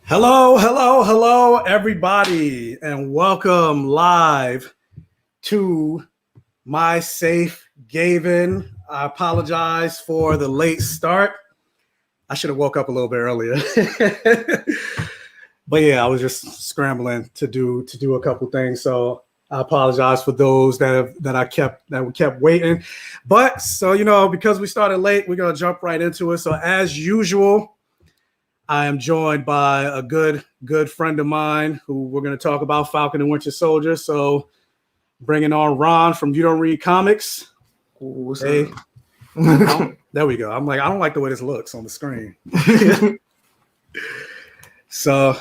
Hello, everybody, and welcome live to my safe Gavin. I apologize for the late start. I should have woke up a little bit earlier, but yeah, I was just scrambling to do a couple things. So I apologize for those that kept waiting. But so because we started late, we're gonna jump right into it. So as usual, I am joined by a good friend of mine who we're going to talk about Falcon and Winter Soldier. So bringing on Ron from You Don't Read Comics. What's hey, there we go. I'm like, I don't like the way this looks on the screen. So,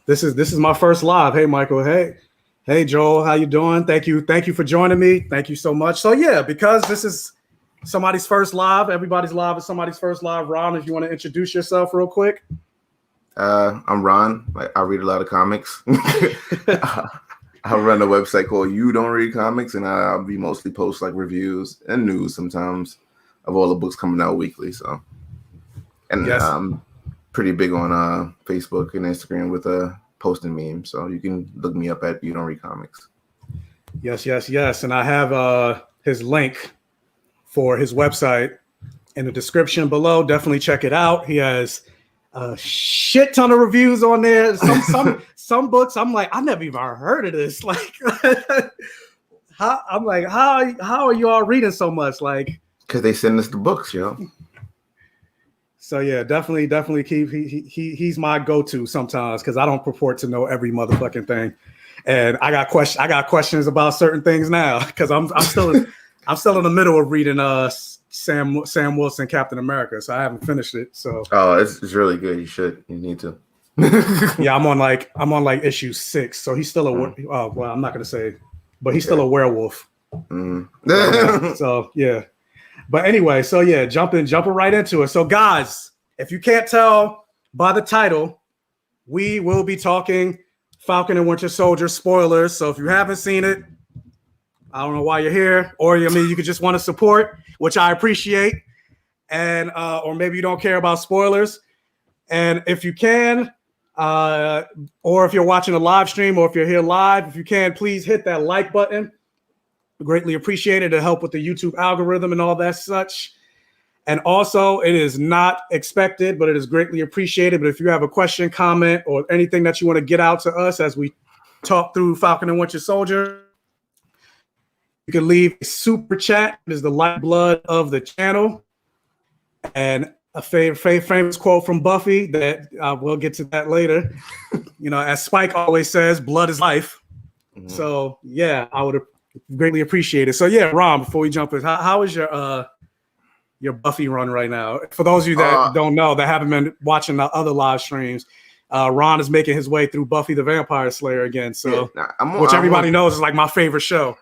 this is my first live. Hey, Michael. Hey, Joel. How you doing? Thank you for joining me. Thank you so much. So yeah, because this is somebody's first live. Everybody's live is somebody's first live. Ron, if you want to introduce yourself real quick. I'm Ron. I read a lot of comics. I run a website called You Don't Read Comics, and I'll be mostly post like reviews and news sometimes of all the books coming out weekly. So, and yes. I'm pretty big on Facebook and Instagram with posting memes. So you can look me up at You Don't Read Comics. Yes. And I have his link for his website in the description below. Definitely check it out. He has a shit ton of reviews on there. Some books I'm like, I never even heard of this. Like, how are you all reading so much? Like, because they send us the books, yo. So yeah, definitely keep. He's my go-to sometimes because I don't purport to know every motherfucking thing, and I got questions about certain things now because I'm still in the middle of reading Sam Wilson Captain America, so I haven't finished it. So it's really good. You need to. Yeah, I'm on like issue 6. So he's still well, I'm not gonna say, but he's still a werewolf. So yeah, but anyway, so yeah, jumping right into it. So guys, if you can't tell by the title, we will be talking Falcon and Winter Soldier spoilers. So if you haven't seen it, I don't know why you're here, or you could just want to support, which I appreciate, and or maybe you don't care about spoilers. And if you can, or if you're watching a live stream, or if you're here live, if you can, please hit that like button. Greatly appreciated to help with the YouTube algorithm and all that such. And also, it is not expected, but it is greatly appreciated. But if you have a question, comment, or anything that you want to get out to us as we talk through Falcon and Winter Soldier, you can leave a super chat. It is the lifeblood of the channel. And a famous quote from Buffy that we'll get to that later. As Spike always says, blood is life. Mm-hmm. So yeah, I would greatly appreciate it. So yeah, Ron, before we jump in, how is your Buffy run right now? For those of you that don't know, that haven't been watching the other live streams, Ron is making his way through Buffy the Vampire Slayer again. So which everybody knows is like my favorite show.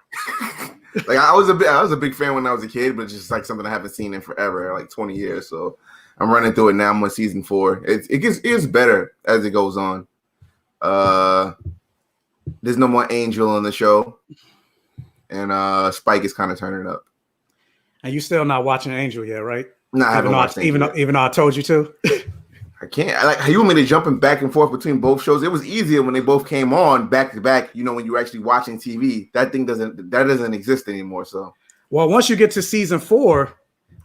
Like I was a big fan when I was a kid, but it's just like something I haven't seen in forever, like 20 years. So I'm running through it now. I'm on season 4. It gets better as it goes on. There's no more Angel on the show, and Spike is kind of turning up. And you still not watching Angel yet, right? No, I haven't watched Angel even though I told you to. I can't. Like you want me to jumping back and forth between both shows. It was easier when they both came on back to back. When you were actually watching TV, that doesn't exist anymore. So, well, once you get to season 4,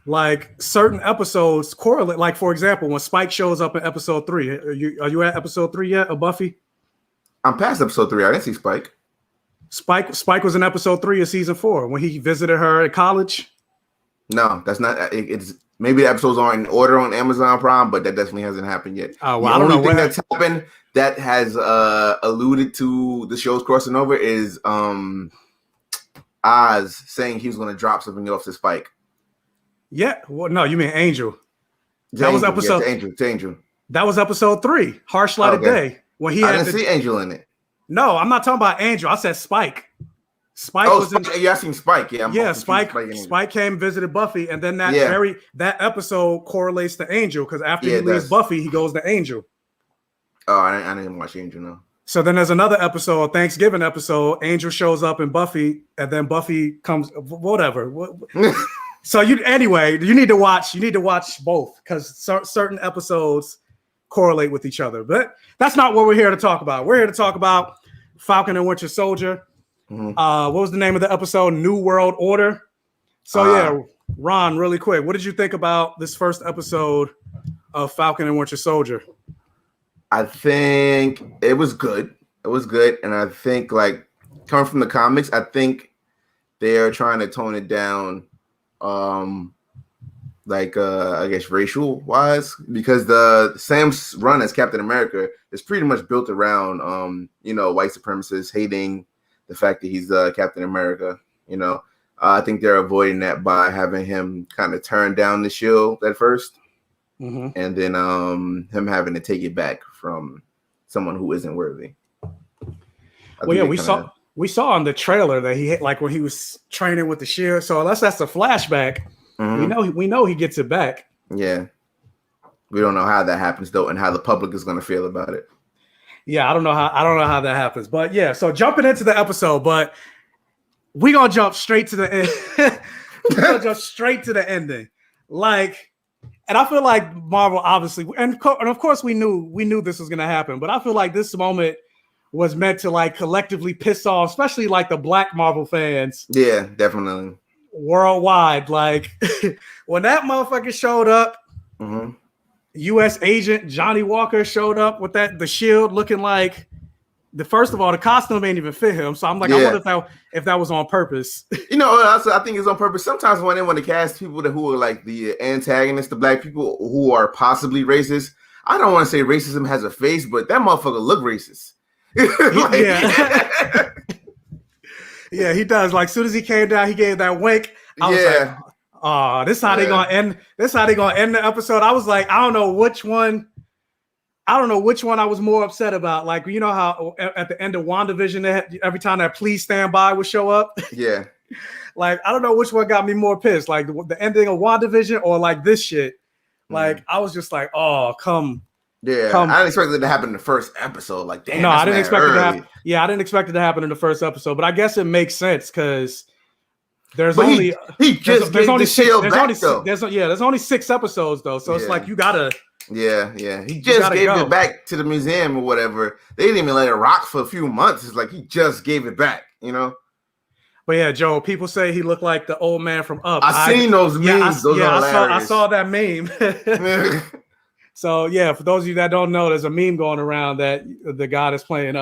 like certain episodes correlate. Like for example, when Spike shows up in episode 3, are you at episode 3 yet of Buffy? I'm past episode 3. I didn't see Spike. Spike was in episode 3 of season 4 when he visited her at college. No, that's not. It's maybe the episodes aren't in order on Amazon Prime, but that definitely hasn't happened yet. Oh, well, I don't know. The only thing that's happened that has alluded to the shows crossing over is Oz saying he was going to drop something off to Spike. Yeah. Well, no, you mean Angel. Was episode. Yeah, Angel. That was episode 3. Harsh Light of Day. When he I didn't see Angel in it. No, I'm not talking about Angel. I said Spike. Spike was in. You're asking Spike. Yeah. Spike came, visited Buffy, and then that episode correlates to Angel because after he leaves Buffy, he goes to Angel. Oh, I didn't watch Angel, no. So then there's another episode, a Thanksgiving episode. Angel shows up in Buffy, and then Buffy comes. Whatever. So you need to watch both because certain episodes correlate with each other. But that's not what we're here to talk about. We're here to talk about Falcon and Winter Soldier. What was the name of the episode? New World Order. So yeah, Ron, really quick, what did you think about this first episode of Falcon and Winter Soldier? I think it was good. It was good, and I think like coming from the comics, I think they are trying to tone it down, I guess racial wise, because the Sam's run as Captain America is pretty much built around white supremacists hating the fact that he's Captain America. I think they're avoiding that by having him kind of turn down the shield at first, and then him having to take it back from someone who isn't worthy. We saw on the trailer that he hit, like when he was training with the shield. So unless that's a flashback, we know he gets it back. Yeah, we don't know how that happens though, and how the public is going to feel about it. Yeah, I don't know how that happens, but yeah. So jumping into the episode, but we're gonna jump straight to the end. We're gonna jump straight to the ending, and I feel like Marvel obviously, and of course we knew this was gonna happen, but I feel like this moment was meant to like collectively piss off, especially like the Black Marvel fans. Yeah, definitely. Worldwide, like when that motherfucker showed up, U.S. agent Johnny Walker showed up with the shield, looking like first of all the costume ain't even fit him. So I'm like, I wonder if that was on purpose. I think it's on purpose. Sometimes when they want to cast people who are like the antagonists, the Black people who are possibly racist, I don't want to say racism has a face, but that motherfucker look racist. Yeah, he does. Like, as soon as he came down, he gave that wink. I was like, oh, this is how they gonna end. This is how they gonna end the episode. I was like, I don't know which one I was more upset about. Like, you know how at the end of WandaVision, every time that "Please Stand By" would show up. Yeah. Like, I don't know which one got me more pissed. Like the ending of WandaVision or like this shit. Like, I was just like, oh, come. Yeah, I didn't expect it to happen in the first episode. Like, damn. No, I didn't expect it to happen. Yeah, I didn't expect it to happen in the first episode, but I guess it makes sense because there's only 6 episodes though, so it's like you gotta. Yeah, he just gave it back to the museum or whatever. They didn't even let it rock for a few months. It's like he just gave it back, But yeah, Joe, people say he looked like the old man from Up. I've seen those memes. I saw that meme. So yeah, for those of you that don't know, there's a meme going around that the guy that's playing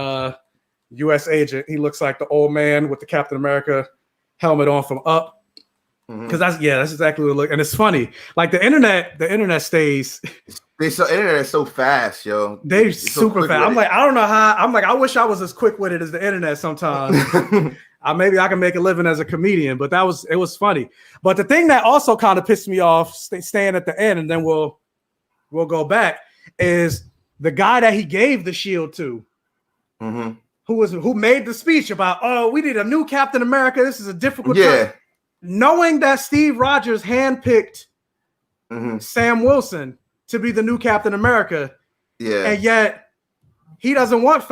U.S. agent, he looks like the old man with the Captain America helmet on from Up. Because that's exactly what it looks. And it's funny. Like the internet stays. Internet is so fast, yo. They're super fast. I'm like, I don't know how. I'm like, I wish I was as quick with it as the internet sometimes. Maybe I can make a living as a comedian, but it was funny. But the thing that also kind of pissed me off, staying at the end, and then we'll go back, is the guy that he gave the shield to, who made the speech about, oh, we need a new Captain America. This is a difficult time. Knowing that Steve Rogers handpicked Sam Wilson to be the new Captain America, and yet he doesn't want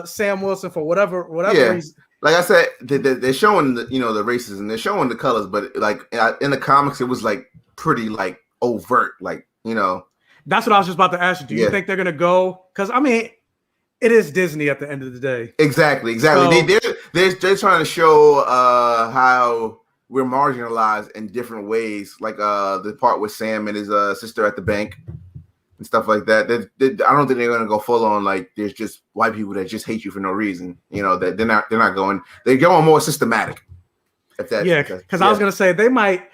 Sam Wilson for whatever reason. Like I said, they're showing the racism, they're showing the colors, but like in the comics, it was like pretty like overt, like. That's what I was just about to ask you. Do you think they're gonna go? Because I mean, it is Disney at the end of the day. Exactly. So, they're trying to show how we're marginalized in different ways, like the part with Sam and his sister at the bank and stuff like that. I don't think they're gonna go full on like there's just white people that just hate you for no reason. That they're not going. They're going more systematic. Because I was gonna say they might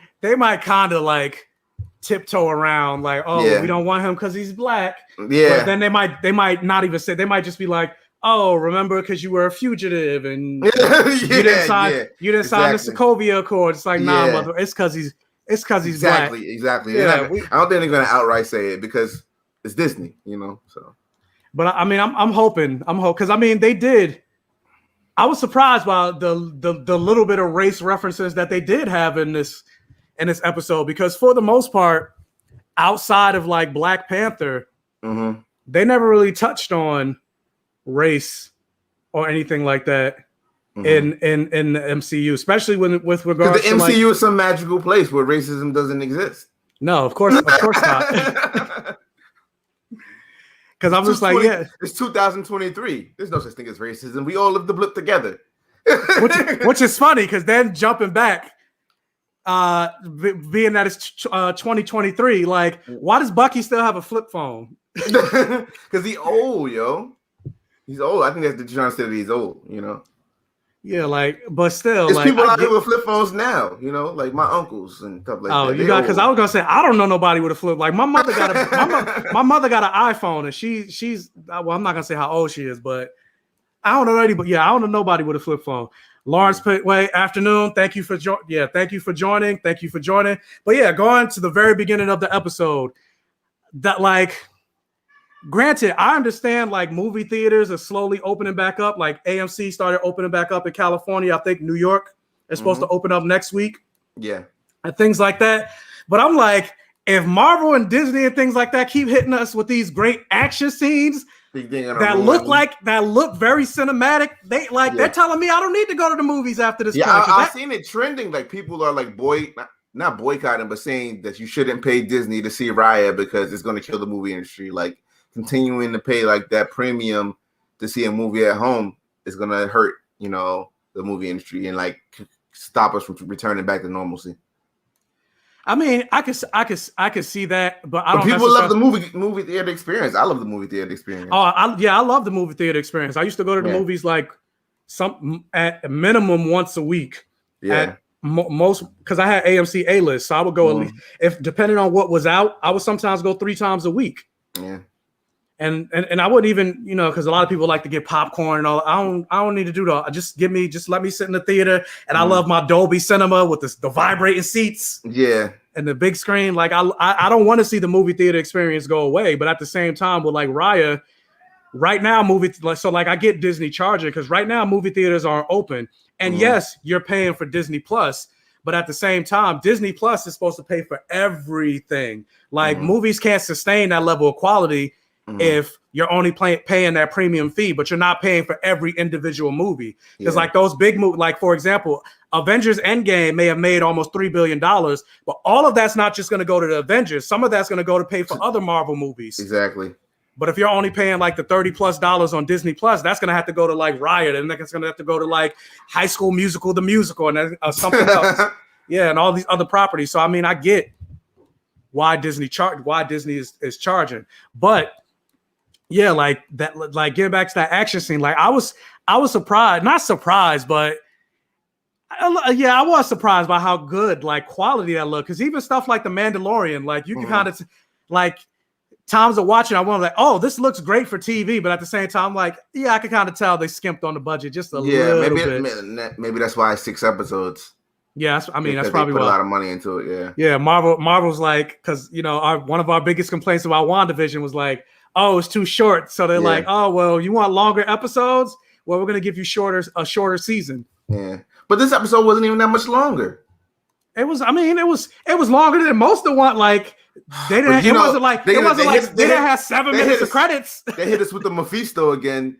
kind of like tiptoe around like, we don't want him because he's Black. But then they might not even say. They might just be like, oh, remember because you were a fugitive and you didn't sign the Sokovia Accord. It's like, nah, mother, it's because he's Black. Exactly. I don't think they're gonna outright say it because it's Disney, So, but I mean, I'm hoping because I mean they did. I was surprised by the little bit of race references that they did have in this episode, because for the most part, outside of like Black Panther, they never really touched on race or anything like that in the MCU, especially with regards to the MCU is some magical place where racism doesn't exist. No, of course not. Because I'm just like, yeah. It's 2023. There's no such thing as racism. We all live the blip together. which is funny because then jumping back, being that it's 2023, like, why does Bucky still have a flip phone? Because he's old, yo. He's old. I think that's the trying to say that he's old, you know. Yeah, like, but still, there's like, people out here with flip phones now, you know, like my uncles and stuff like that. Oh, you got, because I was gonna say I don't know nobody with a flip. Like my mother got my mother got an iPhone, and she's well, I'm not gonna say how old she is, but I don't know anybody. Yeah, I don't know nobody with a flip phone. Lawrence Pitway, afternoon. Thank you for thank you for joining. Thank you for joining. But yeah, going to the very beginning of the episode, that like. Granted, I understand like movie theaters are slowly opening back up. Like AMC started opening back up in California. I think New York is supposed to open up next week. Yeah. And things like that. But I'm like, if Marvel and Disney and things like that keep hitting us with these great action scenes that look very cinematic, they're telling me I don't need to go to the movies after this. Yeah, I've seen it trending. Like people are like not boycotting, but saying that you shouldn't pay Disney to see Raya because it's going to kill the movie industry. Like continuing to pay like that premium to see a movie at home is going to hurt, you know, the movie industry and like stop us from returning back to normalcy. I mean, I could see that, but I don't. People love the movie theater experience. I love the movie theater experience. Oh, I love the movie theater experience. I used to go to the movies like at a minimum once a week. Yeah. Most because I had AMC A-list, so I would go at least, if depending on what was out, I would sometimes go 3 times a week. Yeah. And I wouldn't even, you know, because a lot of people like to get popcorn and all. I don't need to do that. Just let me sit in the theater. And I love my Dolby Cinema with the vibrating seats. Yeah. And the big screen. Like I don't want to see the movie theater experience go away. But at the same time, with like Raya, right now I get Disney charging because right now movie theaters aren't open. And yes, you're paying for Disney Plus. But at the same time, Disney Plus is supposed to pay for everything. Like movies can't sustain that level of quality if you're only paying that premium fee, but you're not paying for every individual movie. Because like those big movies, like for example, Avengers Endgame may have made almost $3 billion, but all of that's not just going to go to the Avengers. Some of that's going to go to pay for other Marvel movies. Exactly. But if you're only paying like the $30+ on Disney Plus, that's going to have to go to like Riot, and then it's going to have to go to like High School Musical, the musical, and then, something else. Yeah, and all these other properties. So I mean, I get why Disney is charging, but yeah, like that, like getting back to that action scene, like I was surprised, not surprised, but I was surprised by how good like quality that looked. Because even stuff like The Mandalorian, like you can kind of like times of watching, I want to like, oh, this looks great for TV, but at the same time, like, yeah, I can kind of tell they skimped on the budget just a little bit. Maybe that's why 6 episodes. Yeah, I mean that's probably put a lot of money into it. Yeah, yeah. Marvel's like, because you know, one of our biggest complaints about WandaVision was like, oh, it's too short. So they're like, oh, well, you want longer episodes? Well, we're gonna give you a shorter season. Yeah, but this episode wasn't even that much longer. It was. I mean, it was longer than most of what like. They didn't. It wasn't like they didn't have 7 minutes of credits. They hit us with the Mephisto again.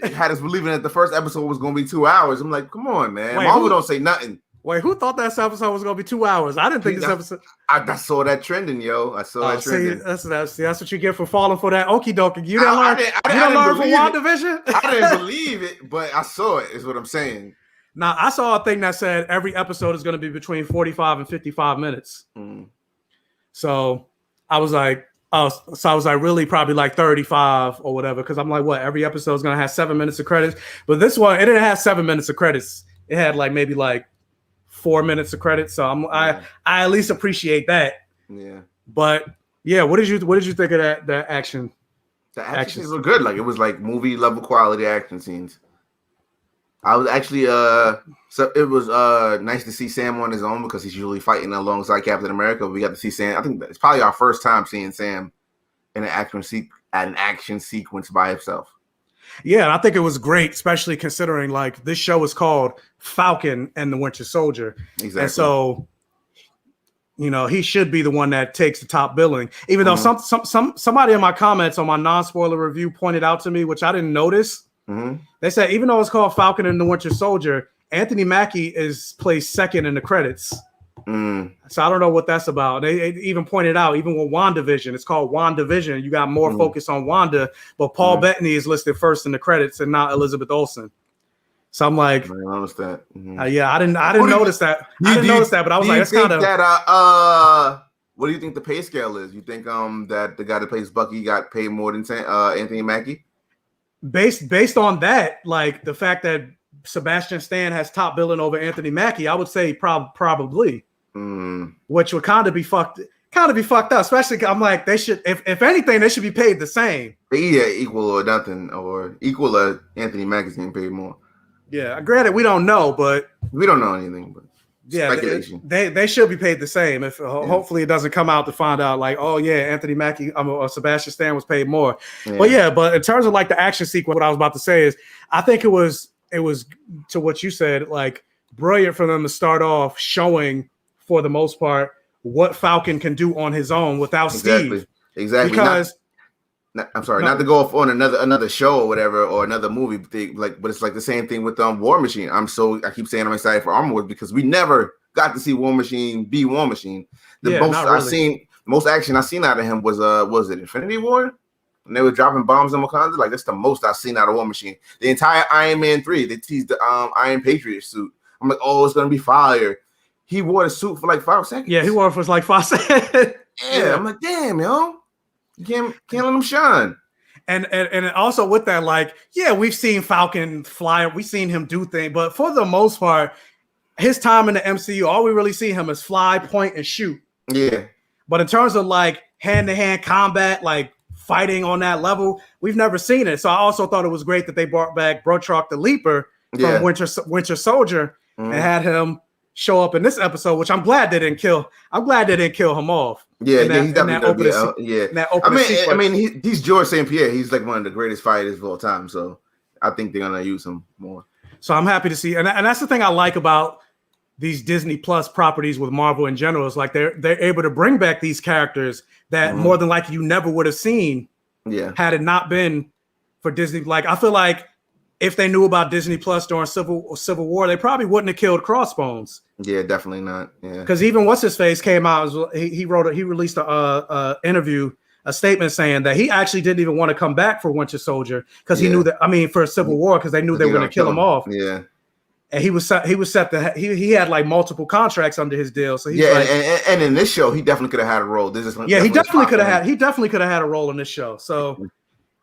Had us believing that the first episode was going to be 2 hours. I'm like, come on, man. Marvel don't say nothing. Wait, who thought that episode was going to be 2 hours? I didn't think this episode. I saw that trending, yo. I saw that trending. That's what you get for falling for that okie dokie. You didn't learn. You didn't learn from WandaVision. I didn't believe it, but I saw it. Is what I'm saying. Now I saw a thing that said every episode is going to be between 45 and 55 minutes. So I was like, really probably like 35 or whatever. Because I'm like, what? Every episode is going to have 7 minutes of credits. But this one, it didn't have 7 minutes of credits. It had like maybe like 4 minutes of credits. So I at least appreciate that. Yeah. But yeah, what did you think of that action? The action scenes were good. Like it was like movie level quality action scenes. I was actually so it was nice to see Sam on his own because he's usually fighting alongside Captain America. We got to see Sam. I think it's probably our first time seeing Sam in an action sequence by himself. Yeah, and I think it was great, especially considering like this show is called Falcon and the Winter Soldier. Exactly. And so, you know, he should be the one that takes the top billing. Even though somebody in my comments on my non-spoiler review pointed out to me, which I didn't notice. They said even though it's called Falcon and the Winter Soldier, Anthony Mackie plays second in the credits. So I don't know what that's about. They even pointed out, even with WandaVision, it's called WandaVision. You got more focus on Wanda, but Paul Bettany is listed first in the credits and not Elizabeth Olsen. So I'm like, I understand. Yeah, I didn't notice that. I didn't notice that, but I was like, that's kind of. What do you think the pay scale is? You think that the guy that plays Bucky got paid more than Anthony Mackie? Based on that, like the fact that Sebastian Stan has top billing over Anthony Mackie, I would say probably, which would kind of be fucked up. Especially, I'm like, they should, if anything, they should be paid the same. Yeah, equal or nothing, or equal or Anthony Mackie's getting paid more. Yeah, granted, we don't know, but we don't know anything, but yeah, speculation. They should be paid the same. If hopefully it doesn't come out to find out like, oh yeah, Anthony Mackie or Sebastian Stan was paid more. Yeah. But in terms of like the action sequence, what I was about to say is, I think it was to what you said, like brilliant for them to start off showing for the most part what Falcon can do on his own without Steve. Exactly. Because I'm sorry, not to go off on another show or whatever or another movie thing, but it's like the same thing with War Machine. I keep saying I'm excited for Armor because we never got to see War Machine be War Machine. Most action I seen out of him was it Infinity War? When they were dropping bombs in Wakanda, like that's the most I've seen out of War Machine. The entire Iron Man 3, they teased the Iron Patriot suit. I'm like, oh, it's gonna be fire. He wore the suit for like 5 seconds. Yeah, he wore it for like 5 seconds. Yeah, I'm like, damn, yo. You can't let him shine. And also with that, like, yeah, we've seen Falcon fly, we've seen him do things, but for the most part, his time in the MCU, all we really see him is fly, point, and shoot. Yeah. But in terms of like hand-to-hand combat, like fighting on that level, we've never seen it. So I also thought it was great that they brought back Brotrock the Leaper from Winter Soldier and had him show up in this episode, which I'm glad they didn't kill. I'm glad they didn't kill him off. Yeah, he's definitely I mean, he's George St. Pierre. He's like one of the greatest fighters of all time. So I think they're gonna use him more. So I'm happy to see, and that's the thing I like about these Disney Plus properties with Marvel in general. Is like they're able to bring back these characters that more than likely you never would have seen. Yeah, had it not been for Disney. Like I feel like if they knew about Disney Plus during Civil War, they probably wouldn't have killed Crossbones. Yeah, definitely not. Yeah, because even what's his face came out. He released a interview, a statement saying that he actually didn't even want to come back for Winter Soldier because he knew that. I mean, for Civil War because they knew they were going to kill him off. Yeah, and he was set to. He had like multiple contracts under his deal. So and in this show, he definitely could have had a role. He definitely could have had a role in this show. So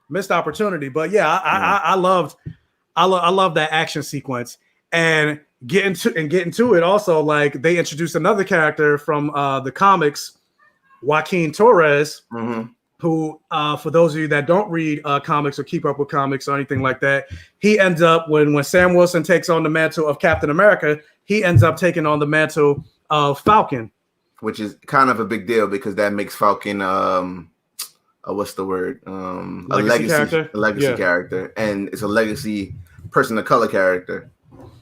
missed opportunity, but yeah, I loved that action sequence and getting to it. Also, like they introduced another character from the comics, Joaquin Torres, who for those of you that don't read comics or keep up with comics or anything like that, he ends up when Sam Wilson takes on the mantle of Captain America, he ends up taking on the mantle of Falcon, which is kind of a big deal because that makes Falcon what's the word? A legacy character, and it's a legacy person of color character.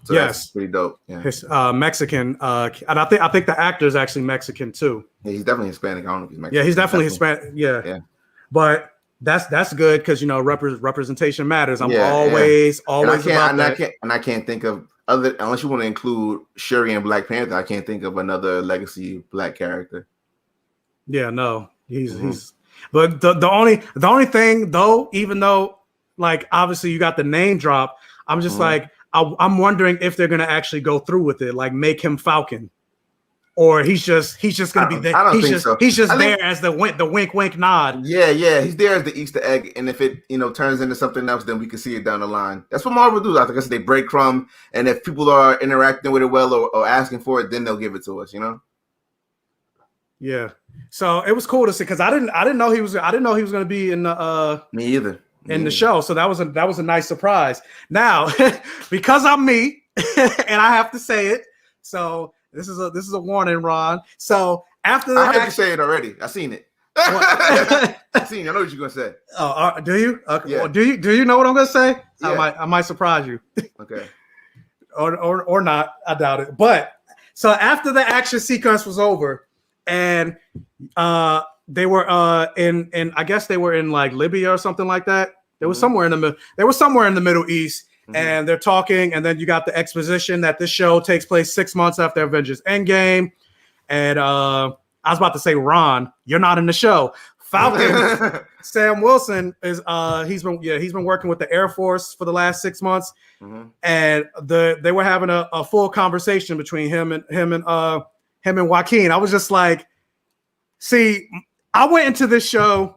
So that's pretty dope. Yeah. His Mexican, and I think the actor is actually Mexican too. Yeah, he's definitely Hispanic. I don't know if he's Mexican. Yeah, he's definitely Hispanic. Yeah. But that's good because representation matters. I'm always about that. I can't think of other unless you want to include Shuri and Black Panther. I can't think of another legacy black character. Yeah, no, he's. But the only thing though, even though like obviously you got the name drop, I'm just like I'm wondering if they're gonna actually go through with it, like make him Falcon, or he's just gonna be there. He's just there as the wink nod. Yeah, he's there as the Easter egg, and if it turns into something else, then we can see it down the line. That's what Marvel do. I think they breadcrumb, and if people are interacting with it well or asking for it, then they'll give it to us. Yeah. So it was cool to see because I didn't know he was going to be in the me either in the show. So that was a nice surprise. Now, because I'm me and I have to say it. So this is a warning, Ron. So after I heard you say it already. I seen it. I seen it. I know what you're gonna say. Oh, do you? Okay. Yeah. Well, do you know what I'm gonna say? Yeah. I might surprise you. Okay. or not. I doubt it. But so after the action sequence was over. And they were in I guess they were in like Libya or something like that. They were somewhere in the Middle East, and they're talking, and then you got the exposition that this show takes place 6 months after Avengers Endgame. And I was about to say, Ron, you're not in the show. Falcon, Sam Wilson is he's been working with the Air Force for the last 6 months, and they were having a full conversation between him and Joaquin. I was just like, see, I went into this show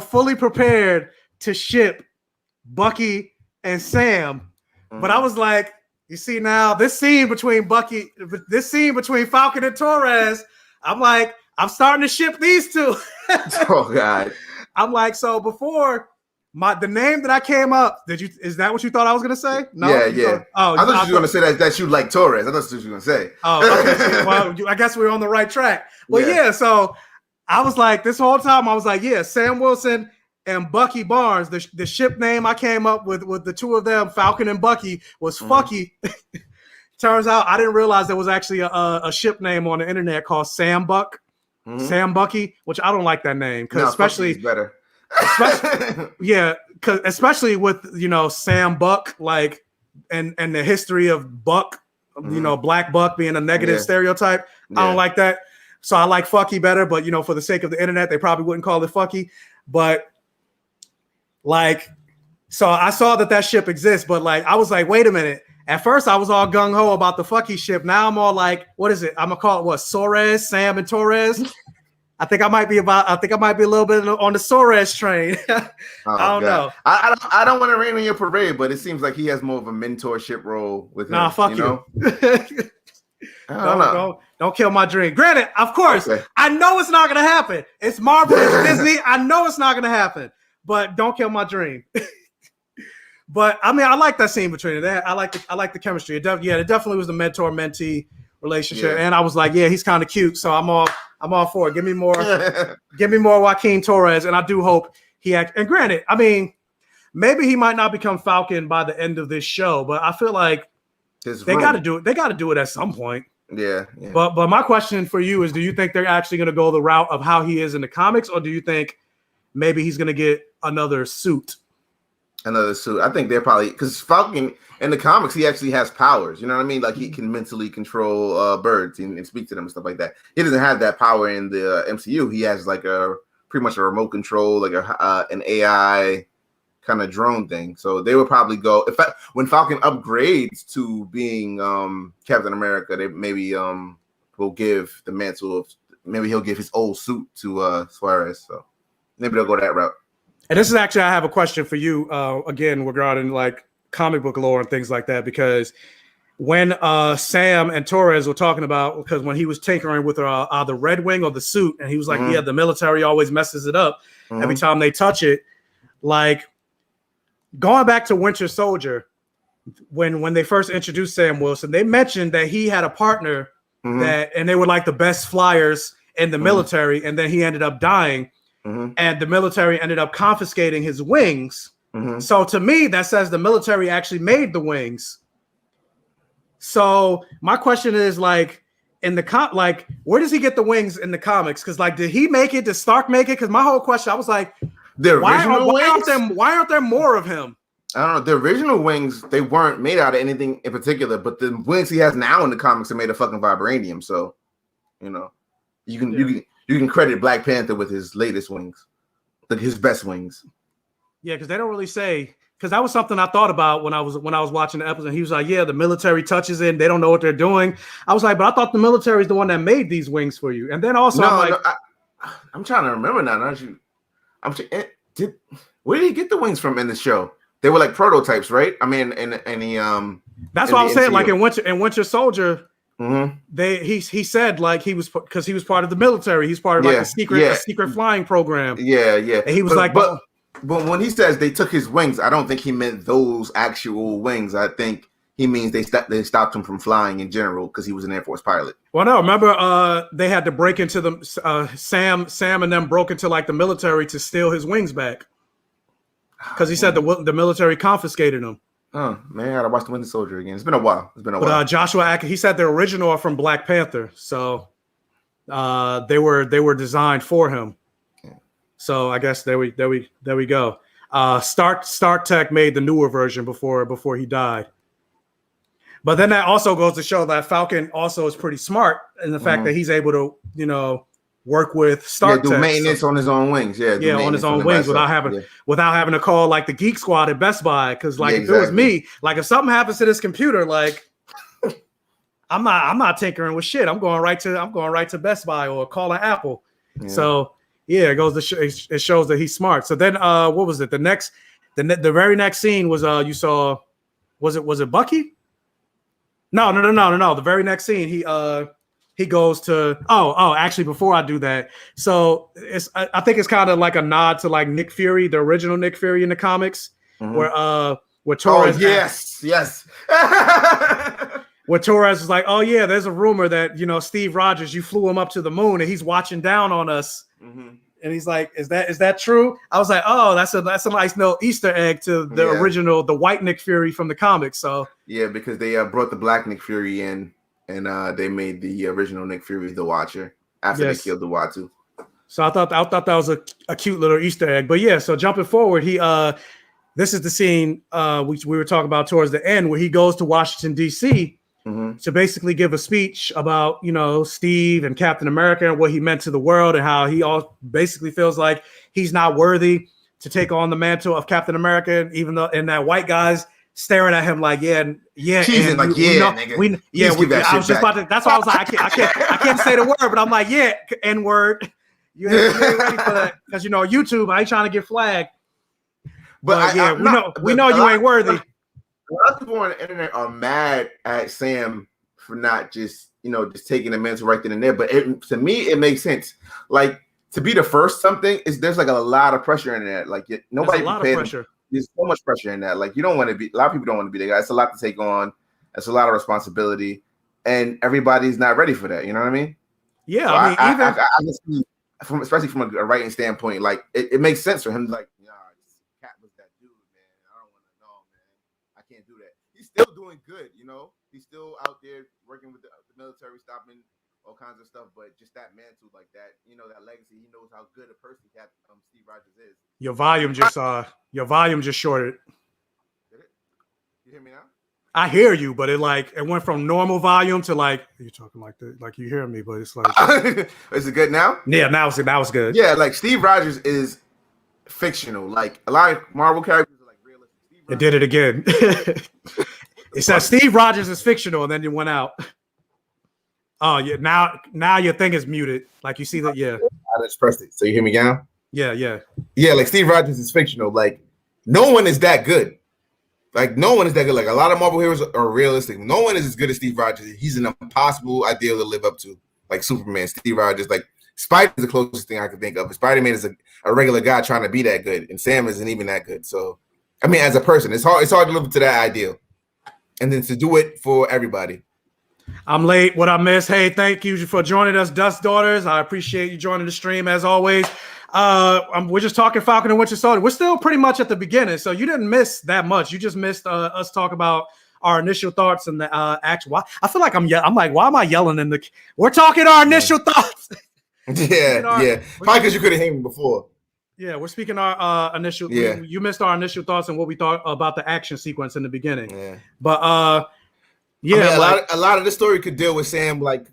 fully prepared to ship Bucky and Sam, but I was like, you see now this scene between Falcon and Torres, I'm like, I'm starting to ship these two. Oh God. I'm like, so before the name that I came up, is that what you thought I was gonna say? No. Yeah. I thought you were gonna say that you like Torres. I thought you were gonna say. Oh, okay. Well, I guess we're on the right track. Well, yeah. So I was like, this whole time I was like, yeah, Sam Wilson and Bucky Barnes. The ship name I came up with the two of them, Falcon and Bucky, was Fucky. Turns out I didn't realize there was actually a ship name on the internet called Sam Buck. Sam Bucky, which I don't like that name because especially better. especially with Sam Buck, like and the history of Buck, Black Buck being a negative stereotype. I don't like that. So I like Fucky better, but for the sake of the internet, they probably wouldn't call it Fucky. But like, so I saw that ship exists, but like I was like, wait a minute. At first, I was all gung-ho about the Fucky ship. Now I'm all like, what is it? I'm going to call it what? Suarez, Sam, and Torres? I think I might be a little bit on the Suarez train. I don't know. I don't want to rain on your parade, but it seems like he has more of a mentorship role with him. Nah, fuck you. Don't kill my dream. Granted, of course, I know it's not going to happen. It's Marvel, it's Disney. I know it's not going to happen, but don't kill my dream. But I mean, I like that scene between them. I like the chemistry. It definitely was the mentor-mentee relationship, and I was like, yeah, he's kind of cute. So I'm all for it. Give me more Joaquin Torres, and I do hope he act. And granted, I mean, maybe he might not become Falcon by the end of this show, but I feel like they got to do it. They got to do it at some point. Yeah. But my question for you is, do you think they're actually going to go the route of how he is in the comics, or do you think maybe he's going to get another suit? I think they're probably, because Falcon in the comics, he actually has powers. You know what I mean? Like he can mentally control birds and speak to them and stuff like that. He doesn't have that power in the MCU. He has like pretty much a remote control, like an AI kind of drone thing. So they would probably go when Falcon upgrades to being Captain America. They maybe will give the mantle of, maybe he'll give his old suit to Suarez. So maybe they'll go that route. And this is actually, I have a question for you again regarding like comic book lore and things like that, because when Sam and Torres were talking about, because when he was tinkering with the Red Wing or the suit, and he was like, yeah, the military always messes it up every time they touch it. Like going back to Winter Soldier, when they first introduced Sam Wilson, they mentioned that he had a partner and they were like the best flyers in the military, and then he ended up dying. And the military ended up confiscating his wings. So to me, that says the military actually made the wings. So my question is, like, in the where does he get the wings in the comics? Because like, did he make it? Did Stark make it? Because my whole question, I was like, why aren't there more of him? I don't know. The original wings, they weren't made out of anything in particular, but the wings he has now in the comics are made of fucking vibranium. So, you can credit Black Panther with his latest wings, like his best wings. Yeah, because they don't really say. Because that was something I thought about when I was watching the episode. He was like, "Yeah, the military touches it. They don't know what they're doing." I was like, "But I thought the military is the one that made these wings for you." And then also, I'm trying to remember now. Where did he get the wings from in the show? They were like prototypes, right? I mean, that's what I was saying. Like in Winter Soldier. He said like he was, because he was part of the military. He's part of like a secret flying program. Yeah. And he was but when he says they took his wings, I don't think he meant those actual wings. I think he means they stopped him from flying in general because he was an Air Force pilot. Well, no, remember they had to break into the Sam and them broke into like the military to steal his wings back because he said the military confiscated them. Oh man, I gotta watch the Winter Soldier again. It's been a while. But Joshua Atkins, he said the original are from Black Panther, so they were designed for him. Yeah. So I guess there we go. Stark Tech made the newer version before he died. But then that also goes to show that Falcon also is pretty smart in the fact that he's able to, work with Stark. Do maintenance on his own wings. On his own wings without having to call like the Geek Squad at Best Buy. Because if it was me, like if something happens to this computer, like I'm not tinkering with shit. I'm going right to Best Buy or calling Apple. Yeah. So it goes to it shows that he's smart. So then what was it? The very next scene was you saw, was it Bucky? No. The very next scene, he goes to actually before I do that, so I think it's kind of like a nod to like Nick Fury, the original Nick Fury in the comics, where Torres. Yes. Where Torres is like, oh yeah, there's a rumor that Steve Rogers, you flew him up to the moon and he's watching down on us. And he's like, is that true? I was like, oh, that's a nice little Easter egg to the original, the white Nick Fury from the comics. So yeah, because they brought the black Nick Fury in, and they made the original Nick Fury the Watcher after they killed the Watu. So I thought that was a cute little Easter egg. But yeah, so jumping forward, this is the scene we were talking about towards the end where he goes to Washington D.C. To basically give a speech about, Steve and Captain America and what he meant to the world and how he all basically feels like he's not worthy to take on the mantle of Captain America, even though and that white guy's staring at him like, cheesing like, I was just about to. That's why I was like, I can't say the word, but I'm like, N-word. You ain't ready for that because YouTube. I ain't trying to get flagged. But we know you ain't worthy. A lot of people on the internet are mad at Sam for not just taking the mantle right then and there. But to me, it makes sense. Like to be the first something there's like a lot of pressure in that. Like nobody prepared. There's so much pressure in that. Like you don't want to be. A lot of people don't want to be the guy. It's a lot to take on. It's a lot of responsibility, and everybody's not ready for that. You know what I mean? Yeah, so I can see especially from a writing standpoint, like it makes sense for him. Like, Cat was that dude, man. I don't want to know, man. I can't do that. He's still doing good, He's still out there working with the military, stopping all kinds of stuff. But just that mantle, like that, that legacy. He knows how good a person Steve Rogers is. Your volume just shorted. Did it? You hear me now? I hear you, but it went from normal volume to like you're talking like that, like you hear me, but it's like is it good now? Yeah, now it's good. Yeah, like Steve Rogers is fictional. Like a lot of Marvel characters are like realistic. It did it again. It said Steve Rogers is fictional, and then you went out. Oh yeah, now your thing is muted. Like you see that, yeah. I just pressed it. So you hear me now? Yeah. Like Steve Rogers is fictional. Like no one is that good. Like no one is that good. Like a lot of Marvel heroes are realistic. No one is as good as Steve Rogers. He's an impossible ideal to live up to. Like Superman, Steve Rogers, like Spider is the closest thing I could think of. Spider-Man is a regular guy trying to be that good, and Sam isn't even that good. So, I mean, as a person, it's hard to live up to that ideal, and then to do it for everybody. I'm late. What I missed? Hey, thank you for joining us, Dust Daughters. I appreciate you joining the stream as always. We're just talking Falcon and Winter Soldier. We're still pretty much at the beginning, so you didn't miss that much. You just missed us talk about our initial thoughts and the actual. I feel like I'm like, why am I yelling We're talking our initial thoughts. Yeah. Probably because you couldn't hear me before. Yeah, we're speaking our initial. Yeah. You missed our initial thoughts and what we thought about the action sequence in the beginning. Yeah. But a lot of the story could deal with Sam, like,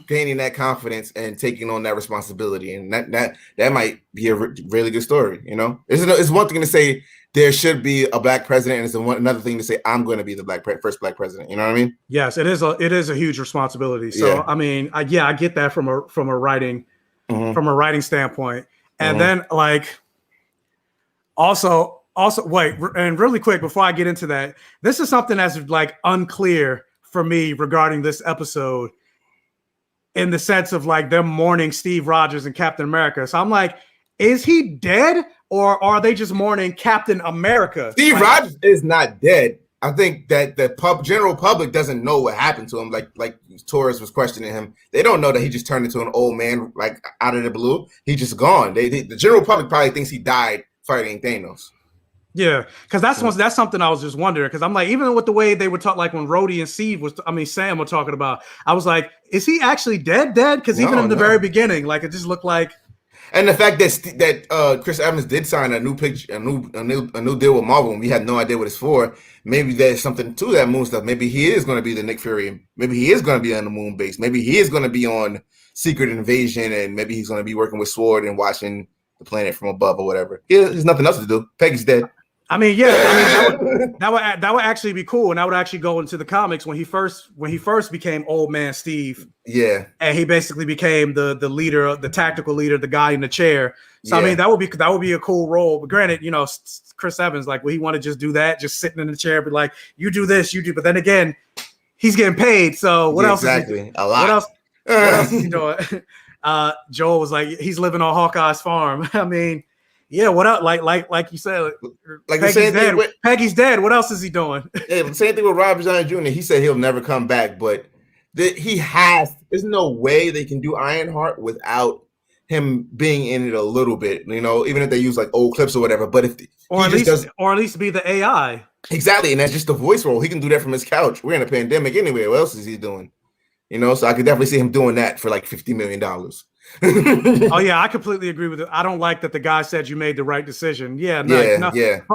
gaining that confidence and taking on that responsibility, and that might be a really good story. It's one thing to say there should be a black president, and it's another thing to say I'm going to be the first black president. You know what I mean? Yes, it is a huge responsibility. So I mean, I get that from a writing standpoint, and then like also wait, and really quick before I get into that, this is something that's like unclear for me regarding this episode. In the sense of like them mourning Steve Rogers and Captain America. So I'm like, is he dead or are they just mourning Captain America? Steve Rogers is not dead. I think that the general public doesn't know what happened to him. Like Torres was questioning him. They don't know that he just turned into an old man like out of the blue. He just gone. The general public probably thinks he died fighting Thanos. Yeah, because that's something I was just wondering. Because I'm like, even with the way they would talk, like when Rhodey and Sam were talking about, I was like, is he actually dead? Because even in the very beginning, like it just looked like. And the fact that Chris Evans did sign a new deal with Marvel, and we had no idea what it's for. Maybe there's something to that moon stuff. Maybe he is going to be the Nick Fury. Maybe he is going to be on the moon base. Maybe he is going to be on Secret Invasion, and maybe he's going to be working with Sword and watching the planet from above or whatever. There's nothing else to do. Peggy's dead. I mean, yeah, that would actually be cool, and that would actually go into the comics when he first became Old Man Steve. Yeah, and he basically became the leader, the tactical leader, the guy in the chair. So I mean, that would be a cool role. But granted, Chris Evans, like, will he want to just do that, just sitting in the chair, but like, you do this, you do. But then again, he's getting paid. So what else? Exactly, a lot. What else is he doing? Joel was like, he's living on Hawkeye's farm. I mean. Yeah, what else? Like you said, like Peggy's dead. Peggy's dead. What else is he doing? Yeah, the same thing with Robert Downey Jr. He said he'll never come back, but there's no way they can do Ironheart without him being in it a little bit. Even if they use like old clips or whatever. But or at least be the AI. Exactly, and that's just the voice role. He can do that from his couch. We're in a pandemic anyway. What else is he doing? So I could definitely see him doing that for like $50 million. Oh yeah, I completely agree with it. I don't like that the guy said you made the right decision. Yeah,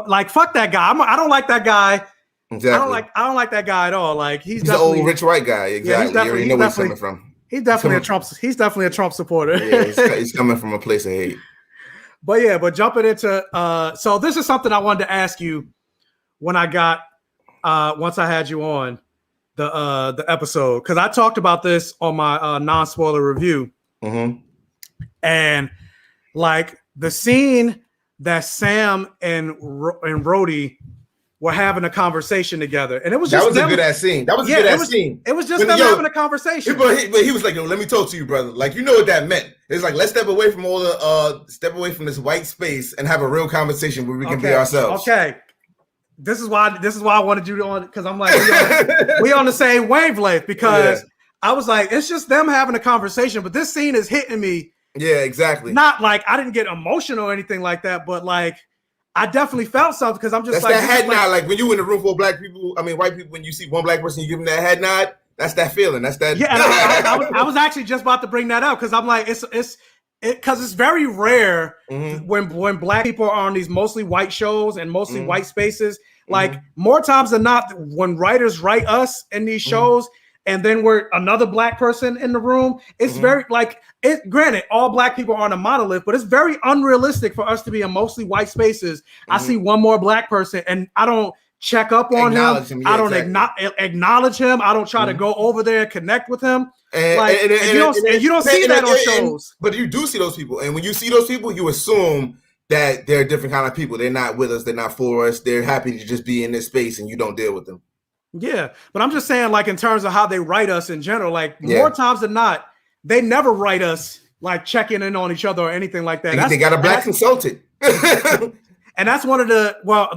like fuck that guy. I don't like that guy. Exactly. I don't like that guy at all. Like he's an old rich white guy. Exactly. Yeah, you already know where he's coming from. He's definitely a Trump supporter. Yeah, he's coming from a place of hate. But jumping into so this is something I wanted to ask you when I got once I had you on the episode, because I talked about this on my non-spoiler review. Mm-hmm. And like the scene that Sam and Rhodey were having a conversation together, and it was just a good ass scene. That was a good ass scene. It was just them having a conversation. But he was like, "Yo, let me talk to you, brother. Like, you know what that meant? It's like, let's step away from this white space and have a real conversation where we can be ourselves." Okay. This is why I wanted you on, because I'm like, we on the same wavelength, because I was like, it's just them having a conversation, but this scene is hitting me. Yeah, exactly. Not like I didn't get emotional or anything like that, but like I definitely felt something, because I'm just that's that head nod. Like when you in the room full of white people, when you see one black person, you give them that head nod. That's that feeling. That's that. Yeah, I was actually just about to bring that up, because I'm like, because it's very rare when black people are on these mostly white shows and mostly white spaces. Like more times than not, when writers write us in these shows, and then we're another black person in the room, it's very like it. Granted, all black people aren't a monolith, but it's very unrealistic for us to be in mostly white spaces. I see one more black person, and I don't check up on him. I don't acknowledge him. I don't try to go over there and connect with him. And you don't see that on shows. But you do see those people, and when you see those people, you assume that they're a different kind of people. They're not with us. They're not for us. They're happy to just be in this space, and you don't deal with them. Yeah, but I'm just saying, like, in terms of how they write us in general, like more times than not, they never write us like checking in on each other or anything like that. They got a black consultant. And that's one of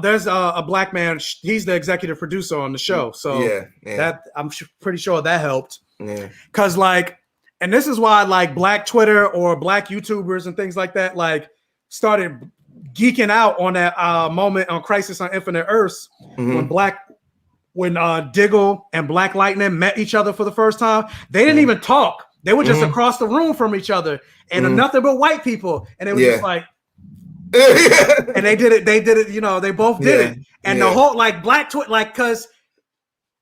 there's a black man. He's the executive producer on the show. So that I'm pretty sure that helped. Yeah. Cause like, and this is why like black Twitter or black YouTubers and things like that, like started geeking out on that moment on Crisis on Infinite Earths when Diggle and Black Lightning met each other for the first time. They didn't even talk. They were just across the room from each other, and nothing but white people. And it was just like, and they did it. They did it. They both did it. And the whole like black Twitter, like, cause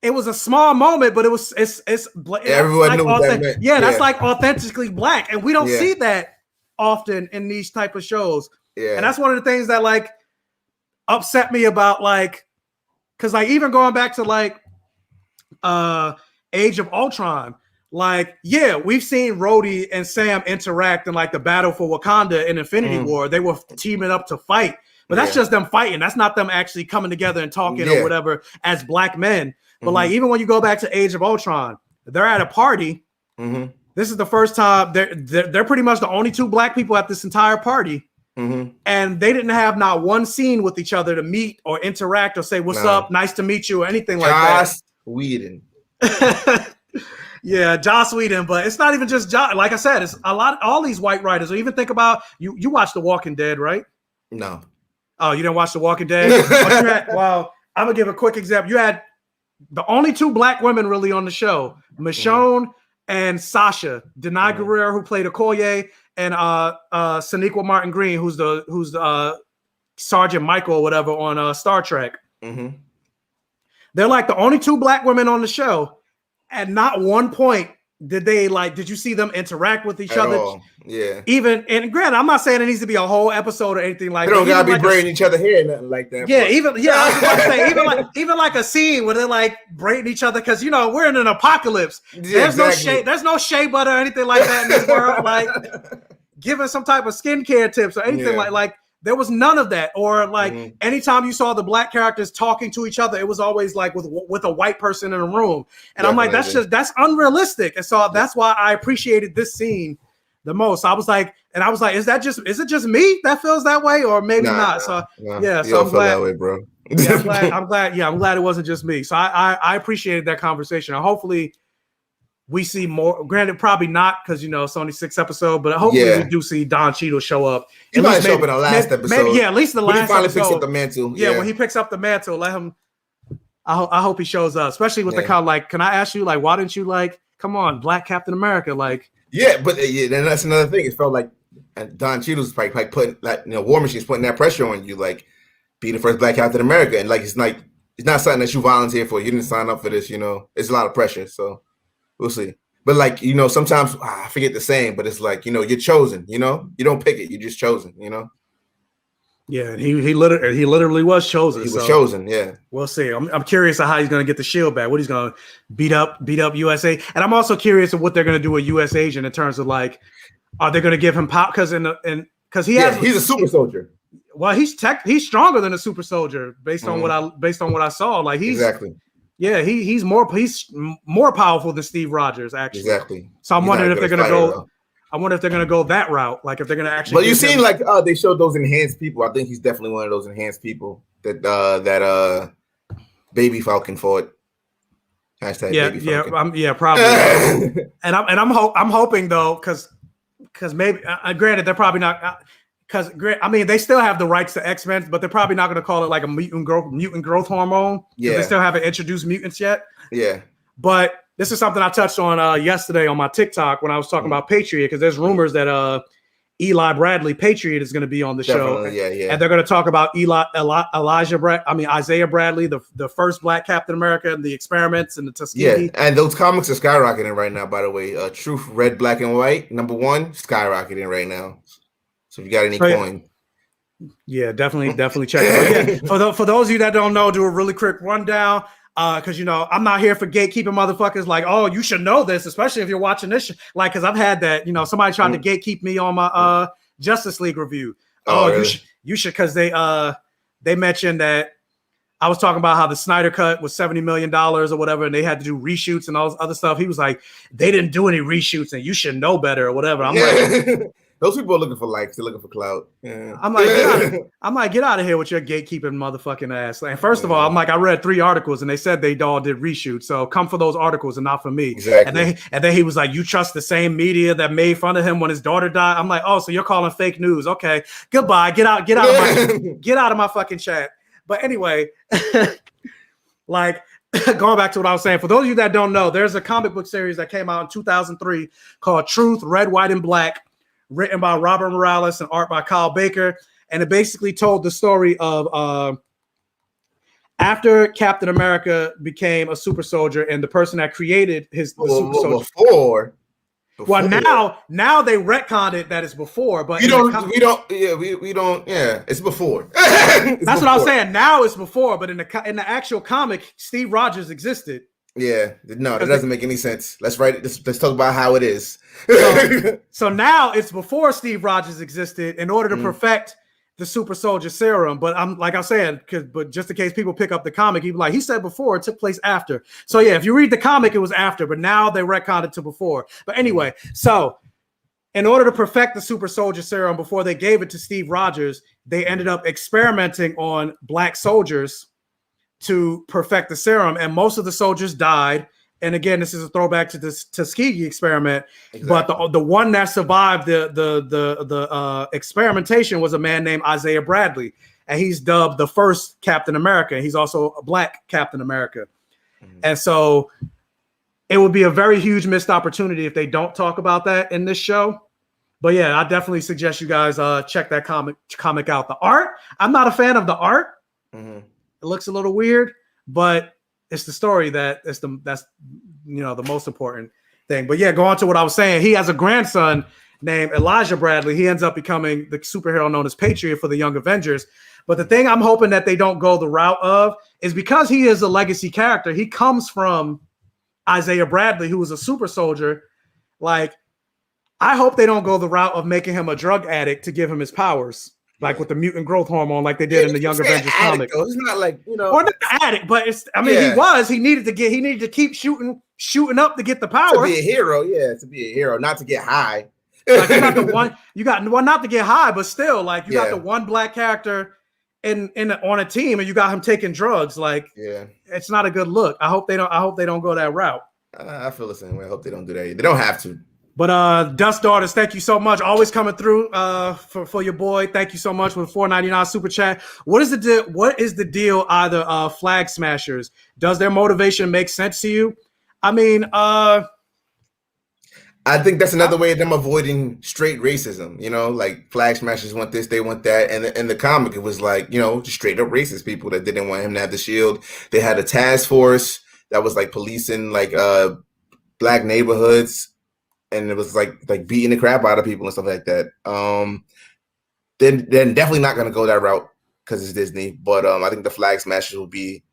it was a small moment, but it's everyone like knew what that meant. Yeah, that's like authentically black, and we don't see that often in these type of shows. Yeah, and that's one of the things that like upset me about like, because like even going back to like Age of Ultron, like we've seen Rhodey and Sam interact in like the battle for Wakanda in Infinity War. They were teaming up to fight, but that's just them fighting. That's not them actually coming together and talking or whatever as black men. But like even when you go back to Age of Ultron, they're at a party. This is the first time they're pretty much the only two black people at this entire party. And they didn't have not one scene with each other to meet or interact or say, "What's up? Nice to meet you," or anything like that. Joss Whedon. Yeah, Joss Whedon, but it's not even just Joss. Like I said, it's a lot. All these white writers. Or even think about you. You watched The Walking Dead, right? No. Oh, you didn't watch The Walking Dead? Well, I'm gonna give a quick example. You had the only two black women really on the show, Michonne and Sasha, Denai Guerrero, who played Okoye, and Sonequa Martin Green, who's the Sergeant Michael or whatever on Star Trek. Mm-hmm. They're like the only 2 black women on the show. At not one point did you see them interact with each other? All. Yeah. Even, and granted, I'm not saying it needs to be a whole episode or anything like that. They don't gotta be like braiding each other hair, nothing like that. Yeah, I was about to say, even like a scene where they're like braiding each other, because we're in an apocalypse. There's no shea butter or anything like that in this world. Like giving some type of skincare tips or anything like there was none of that. Or like anytime you saw the black characters talking to each other, it was always like with a white person in a room. And I'm like, that's unrealistic. And so that's why I appreciated this scene the most. I was like, is it just me that feels that way, or maybe not? So yeah, so I'm glad that way, bro. I'm glad it wasn't just me. So I appreciated that conversation. And hopefully we see more. Granted, probably not, because it's only 6 episodes, but hopefully we do see Don Cheadle show up. He might show up in the last episode. Maybe, at least the last episode. When he finally picks up the mantle. Yeah, when he picks up the mantle, let him. I hope he shows up, especially with the kind of like. Can I ask you, like, why didn't you come on, Black Captain America, like? Yeah, but then that's another thing. It felt like Don Cheadle's like putting War Machine's putting that pressure on you, like be the first Black Captain America, and it's not something that you volunteer for. You didn't sign up for this, It's a lot of pressure, so we'll see. But sometimes I forget the saying, but it's like you're chosen. You don't pick it; you're just chosen. Yeah, he literally was chosen. He was chosen. Yeah, we'll see. I'm curious of how he's going to get the shield back. What he's going to beat up USA, and I'm also curious of what they're going to do with US Agent in terms of are they going to give him power? Because he's a super soldier. Well, he's stronger than a super soldier based on what I saw. Like exactly. Yeah, he's more powerful than Steve Rogers, actually. Exactly. So I'm wondering if they're going to go. I wonder if they're going to go that route, like if they're going to actually. But you seen they showed those enhanced people. I think he's definitely one of those enhanced people that Baby Falcon fought. Hashtag Baby Falcon. Probably. and I'm hoping though, because maybe granted they're probably not. Because they still have the rights to X-Men, but they're probably not going to call it like a mutant growth hormone. Yeah, they still haven't introduced mutants yet. Yeah, but this is something I touched on yesterday on my TikTok when I was talking about Patriot, because there's rumors that Eli Bradley, Patriot, is going to be on the show. Yeah. And they're going to talk about Isaiah Bradley, the first Black Captain America, and the experiments and the Tuskegee. Yeah, and those comics are skyrocketing right now. By the way, Truth, Red, Black, and White, #1, skyrocketing right now. So if you got any coin. Yeah, definitely check it out. Yeah, for those of you that don't know, do a really quick rundown. Because I'm not here for gatekeeping motherfuckers like, oh, you should know this, especially if you're watching this. Because I've had that, somebody tried to gatekeep me on my Justice League review. Really? you should, because they mentioned that I was talking about how the Snyder Cut was $70 million or whatever, and they had to do reshoots and all this other stuff. He was like, they didn't do any reshoots, and you should know better or whatever. I'm like. Those people are looking for likes. They're looking for clout. Yeah. I'm like, get out of here with your gatekeeping motherfucking ass. And first of all, I'm like, I read 3 articles and they said they all did reshoots. So come for those articles and not for me. Exactly. And then he was like, you trust the same media that made fun of him when his daughter died? I'm like, oh, so you're calling fake news? Okay, goodbye. Get out of my fucking chat. But anyway, going back to what I was saying, for those of you that don't know, there's a comic book series that came out in 2003 called Truth, Red, White, and Black, written by Robert Morales and art by Kyle Baker. And it basically told the story of after Captain America became a super soldier and the person that created the super soldier. Before. Well, now they retconned it that it's before, but we don't. Yeah, it's before. That's what I was saying. Now it's before, but in the actual comic, Steve Rogers existed. Yeah, no, that doesn't make any sense. Let's write it. Let's talk about how it is. So now it's before Steve Rogers existed in order to perfect the super soldier serum. But I'm like I said, but just in case people pick up the comic, he said before, it took place after. So yeah, if you read the comic, it was after, but now they retconned it to before. But anyway, so in order to perfect the super soldier serum before they gave it to Steve Rogers, they ended up experimenting on black soldiers to perfect the serum, and most of the soldiers died. And again, this is a throwback to this Tuskegee experiment. Exactly. But the one that survived the experimentation was a man named Isaiah Bradley, and he's dubbed the first Captain America. He's also a Black Captain America. And so it would be a very huge missed opportunity if they don't talk about that in this show. But yeah, I definitely suggest you guys check that comic out. The art, I'm not a fan of the art. Mm-hmm. It looks a little weird, but it's the story that's the most important thing. But yeah, go on to what I was saying. He has a grandson named Elijah Bradley. He ends up becoming the superhero known as Patriot for the Young Avengers. But the thing I'm hoping that they don't go the route of is because he is a legacy character. He comes from Isaiah Bradley, who was a super soldier. Like, I hope they don't go the route of making him a drug addict to give him his powers, like with the mutant growth hormone, like they did in the Young Avengers comic. It's not like, or not addict, but it's. I mean, he needed to keep shooting up to get the power. To be a hero, to be a hero, not to get high. Like you got the one, not to get high, but still, like you got the one black character on a team, and you got him taking drugs. Like, it's not a good look. I hope they don't go that route. I feel the same way. I hope they don't do that. They don't have to. But Dust Daughters, thank you so much. Always coming through for your boy. Thank you so much for the $4.99 super chat. What is the deal? Either Flag Smashers? Does their motivation make sense to you? I mean, I think that's another way of them avoiding straight racism. Like Flag Smashers want this, they want that, and in the comic it was like just straight up racist people that didn't want him to have the shield. They had a task force that was like policing like black neighborhoods. And it was like beating the crap out of people and stuff like that. Then definitely not gonna go that route because it's Disney. But I think the Flag Smashers will be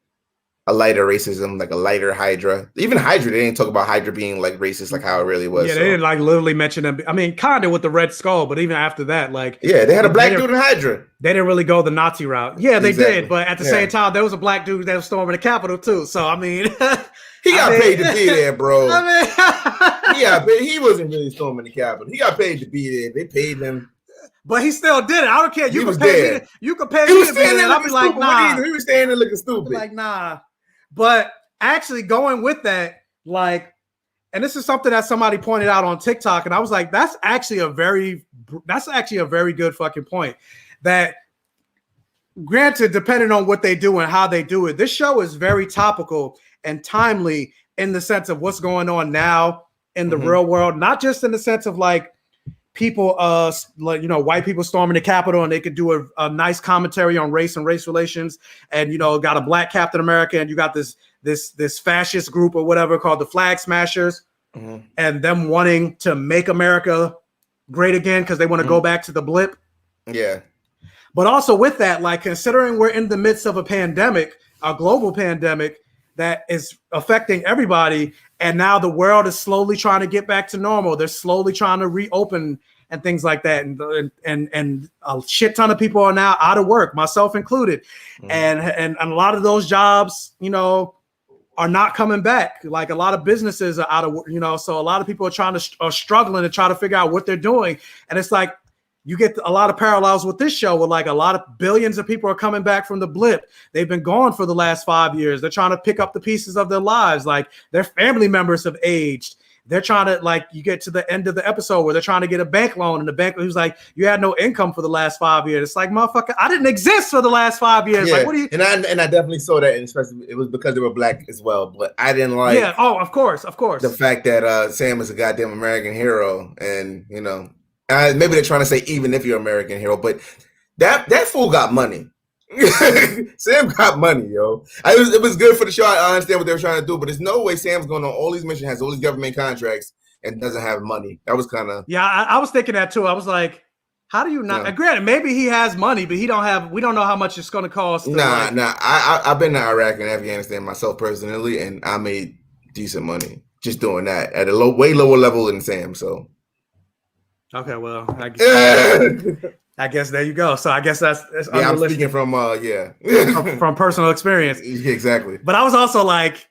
a lighter racism, like a lighter Hydra. Even Hydra, they didn't talk about Hydra being like racist, like how it really was. Yeah, they didn't like literally mention them. I mean, kind of with the Red Skull, but even after that, like they had a black dude in Hydra. They didn't really go the Nazi route. Yeah, they did, but at the same time, there was a black dude that was storming the Capitol too. So I mean. He got paid to be there, bro. He wasn't really storming the Capitol. He got paid to be there. They paid him. But he still did it. I don't care. You can pay me to be there. I'll be like, nah. He was standing there looking stupid. Like, nah. But actually going with that, like, and this is something that somebody pointed out on TikTok, and I was like, that's actually a very good fucking point. That granted, depending on what they do and how they do it, this show is very topical and timely in the sense of what's going on now in the real world, not just in the sense of like people, white people storming the Capitol and they could do a nice commentary on race and race relations, and got a black Captain America, and you got this fascist group or whatever called the Flag Smashers, and them wanting to make America great again because they want to go back to the blip. Yeah. But also with that, like considering we're in the midst of a pandemic, a global pandemic that is affecting everybody, and now the world is slowly trying to get back to normal. They're slowly trying to reopen and things like that, and a shit ton of people are now out of work, myself included, and a lot of those jobs, are not coming back. Like a lot of businesses are out of work, so a lot of people are struggling to try to figure out what they're doing, and it's like. You get a lot of parallels with this show where like a lot of billions of people are coming back from the blip. They've been gone for the last 5 years. They're trying to pick up the pieces of their lives. Like their family members have aged. They're trying to like, you get to the end of the episode where they're trying to get a bank loan, and the bank who's like, you had no income for the last 5 years. It's like, motherfucker, I didn't exist for the last 5 years. Yeah. Like, what do you? And I definitely saw that, and especially it was because they were black as well. But I didn't like. Yeah. Oh, of course. The fact that Sam is a goddamn American hero, and maybe they're trying to say even if you're an American hero, but that fool got money. Sam got money, yo. It was good for the show. I understand what they were trying to do, but there's no way Sam's going on all these missions, has all these government contracts, and doesn't have money. That was kind of I was thinking that too. I was like, how do you not? Yeah. Granted, maybe he has money, but we don't know how much it's going to cost. I've been to Iraq and Afghanistan myself personally, and I made decent money just doing that at a way lower level than Sam. So. Okay, well, I guess there you go. So I guess that's I'm speaking from from personal experience. Yeah, exactly. But I was also like,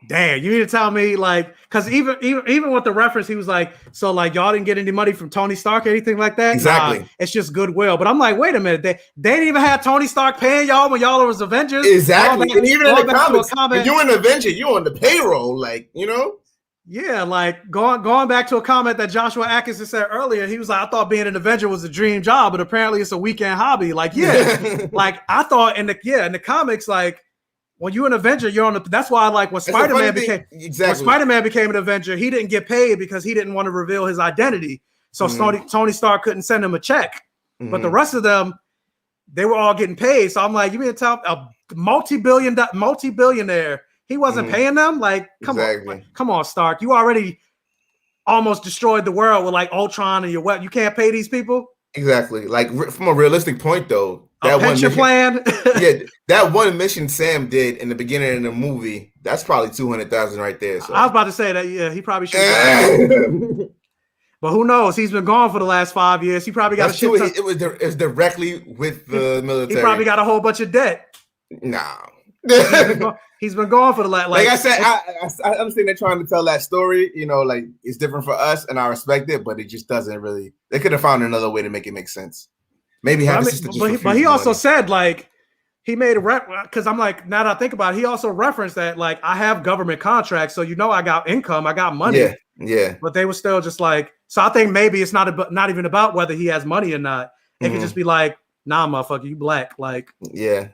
damn, you need to tell me like, because even with the reference, he was like, so like y'all didn't get any money from Tony Stark or anything like that. Exactly. Nah, it's just goodwill. But I'm like, wait a minute, they didn't even have Tony Stark paying y'all when y'all was Avengers. Exactly. And even in the comics, when you're an Avenger, you're on the payroll, like Yeah, like going back to a comment that Joshua Atkinson said earlier, he was like, I thought being an Avenger was a dream job, but apparently it's a weekend hobby. Like, yeah, like I thought in the comics, like when you're an Avenger, you're on the. That's why I like when Spider-Man became when Spider-Man became an Avenger. He didn't get paid because he didn't want to reveal his identity. So Tony Stark couldn't send him a check. But the rest of them, they were all getting paid. So I'm like, you mean to tell a multi-billionaire he wasn't paying them? Like, come on, Stark. You already almost destroyed the world with like Ultron and your what? You can't pay these people. Exactly. Like from a realistic point, though, that pension plan. That one mission Sam did in the beginning of the movie, that's probably 200,000 right there. So I was about to say that. Yeah, he probably should. But who knows? He's been gone for the last 5 years. He probably got It was directly with the military. He probably got a whole bunch of debt. Nah. He's been gone for the last. Like I said, I understand they're trying to tell that story. You know, like it's different for us, and I respect it, but it just doesn't really. They could have found another way to make it make sense. Maybe have but he also said like he made a because I'm like, now that I think about it, he also referenced that like I have government contracts, so I got income, I got money. Yeah. But they were still just like, so I think maybe it's not even about whether he has money or not. It could just be like, nah, motherfucker, you black. Like, yeah.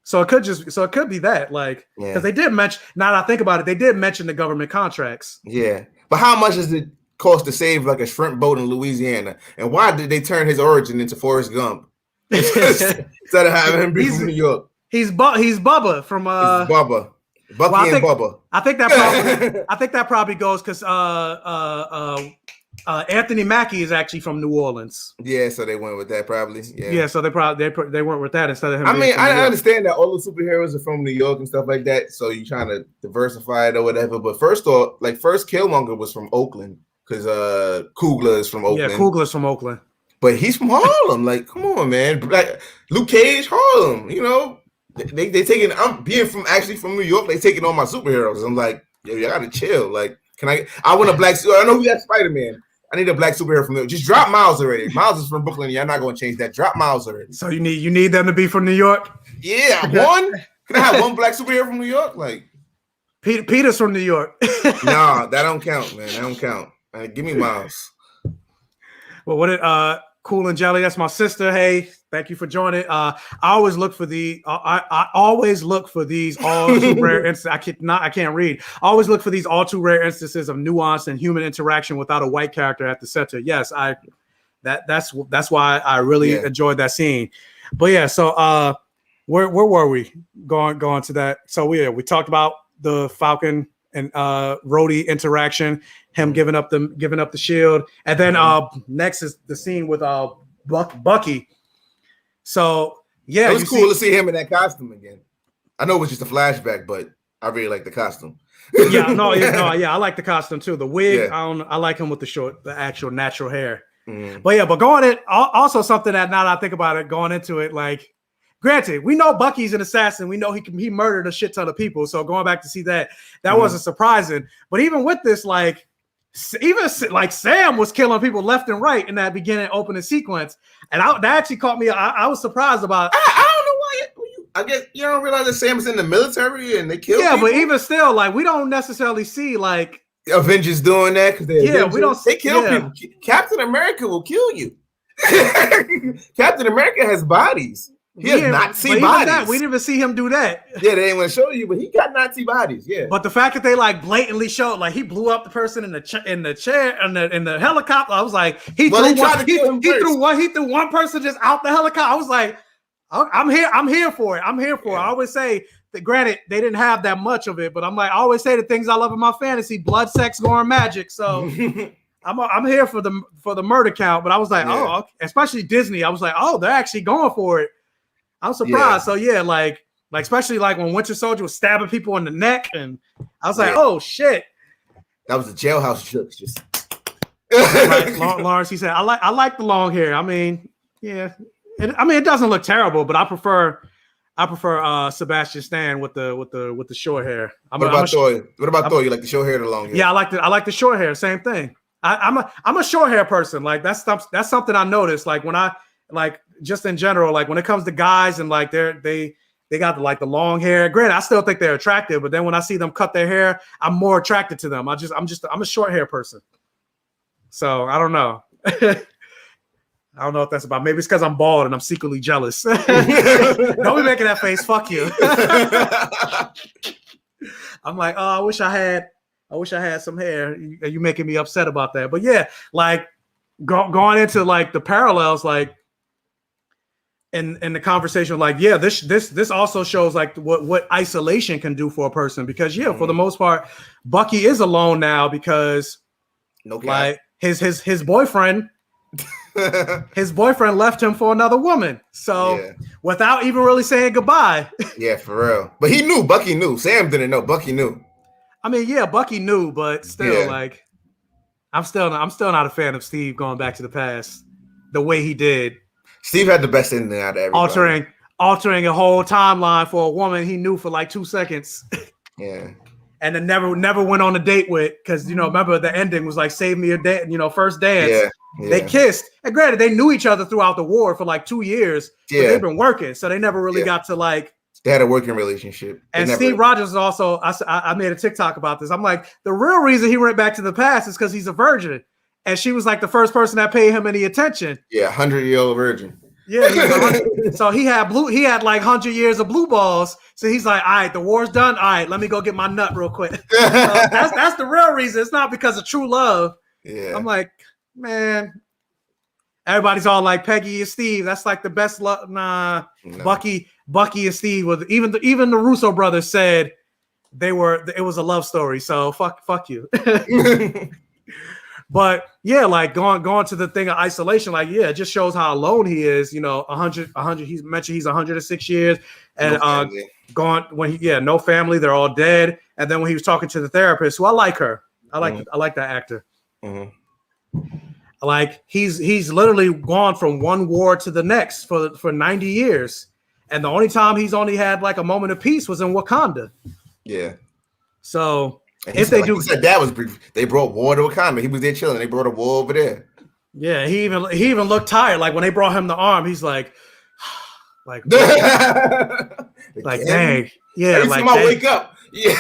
So it could be that, like, because they did mention. Now that I think about it, they did mention the government contracts. Yeah, but how much does it cost to save like a shrimp boat in Louisiana? And why did they turn his origin into Forrest Gump instead of having him be from New York? He's Bubba from Bubba. Buffy and Bubba. I think that probably goes because Anthony Mackie is actually from New Orleans. Yeah, so they went with that probably. Yeah, so they went with that instead of him. I mean, I understand that all the superheroes are from New York and stuff like that, so you're trying to diversify it or whatever. But first Killmonger was from Oakland because Coogler is from Oakland. Yeah, Coogler's from Oakland. But he's from Harlem. Like, come on, man. Like Luke Cage, Harlem. You know. They taking. I'm being from New York. They taking all my superheroes. I'm like, yo, you gotta chill. Like, I want a black. I know who got Spider-Man. I need a black superhero from New York. Just drop Miles already. Miles is from Brooklyn. You're not gonna change that. Drop Miles already. So you need them to be from New York. Yeah, one. Can I have one black superhero from New York? Like, Peter's from New York. Nah, that don't count, man. That don't count. Give me Miles. Well, what did Cool and Jelly? That's my sister. Hey, thank you for joining. I always look for I always look for these all too rare instances. I can't read. I always look for these all too rare instances of nuance and human interaction without a white character at the center. Yes, that's why I really enjoyed that scene. But yeah, so where were we going to that? So we talked about the Falcon and Rhodey interaction, him giving up the shield, and then next is the scene with Bucky. So yeah, it was cool to see him in that costume again. I know it was just a flashback, but I really like the costume. I like the costume too. The wig, I like him with the actual natural hair. But going in, also something that now that I think about it, going into it, like, granted, we know Bucky's an assassin. We know he murdered a shit ton of people. So going back to see that wasn't surprising. But even with this, like, even like Sam was killing people left and right in that beginning opening sequence, and that actually caught me. I was surprised about. I don't know why. I guess you don't realize that Sam's in the military and they kill. Yeah, people? But even still, like, we don't necessarily see like Avengers doing that because we don't. They kill people. Captain America will kill you. Captain America has bodies. He has Nazi bodies. We didn't even see him do that. Yeah, they ain't want to show you, but he got Nazi bodies. Yeah. But the fact that they like blatantly showed, like, he blew up the person in the chair in the helicopter. I was like, he threw one person just out the helicopter. I was like, I'm here for it. I always say that, granted, they didn't have that much of it, but I'm like, I always say the things I love in my fantasy: blood, sex, gore, and magic. So I'm here for the murder count. But I was like, oh, okay. Especially Disney. I was like, oh, they're actually going for it. I'm surprised. Yeah. So like especially like when Winter Soldier was stabbing people in the neck, and I was like, oh shit. That was the jailhouse jokes. Just right, Lawrence, he said, I like the long hair. I mean, yeah. It doesn't look terrible, but I prefer Sebastian Stan with the short hair. What about Thor? You like the short hair or the long hair? Yeah, I like the short hair. Same thing. I'm a short hair person. Like that's something I noticed. Like when I like just in general, like when it comes to guys and like they got like the long hair. Granted, I still think they're attractive, but then when I see them cut their hair, I'm more attracted to them. I'm a short hair person. So I don't know. I don't know what that's about. Maybe it's because I'm bald and I'm secretly jealous. Don't be making that face. Fuck you. I'm like, oh, I wish I had some hair. You making me upset about that. But yeah, like going into like the parallels, like in the conversation, like, yeah, this also shows like what isolation can do for a person, because for the most part, Bucky is alone now because like his boyfriend his boyfriend left him for another woman. So without even really saying goodbye. Yeah, for real. But he knew. Bucky knew. Sam didn't know. Bucky knew. I mean, yeah, Bucky knew, but still, like, I'm still not a fan of Steve going back to the past the way he did. Steve had the best ending out of everybody. Altering a whole timeline for a woman he knew for like 2 seconds. Yeah. And then never went on a date with, because remember the ending was like, save me a date, first dance. Yeah. They kissed. And granted, they knew each other throughout the war for like 2 years. Yeah. But they've been working, so they never really got to like. They had a working relationship. And Steve Rogers also, I made a TikTok about this. I'm like, the real reason he went back to the past is because he's a virgin. And she was like the first person that paid him any attention. Yeah, 100-year-old virgin. Yeah, so he had like 100 years of blue balls. So he's like, all right, the war's done. All right, let me go get my nut real quick. That's the real reason. It's not because of true love. Yeah, I'm like, man, everybody's all like Peggy and Steve. That's like the best love. Nah, no. Bucky and Steve was even the Russo brothers said it was a love story. So fuck you. But yeah, like going to the thing of isolation, like, yeah, it just shows how alone he is. 100. He's mentioned he's 106 years, and no family. They're all dead. And then when he was talking to the therapist, who I like her, I like that actor. Mm-hmm. Like he's literally gone from one war to the next for 90 years, and the only time he's only had like a moment of peace was in Wakanda. Yeah. So. If they he said that was brief. They brought war to Wakanda. He was there chilling. They brought a war over there. Yeah, he even looked tired. Like when they brought him the arm, he's like dang. Yeah, every time I wake up. Yeah.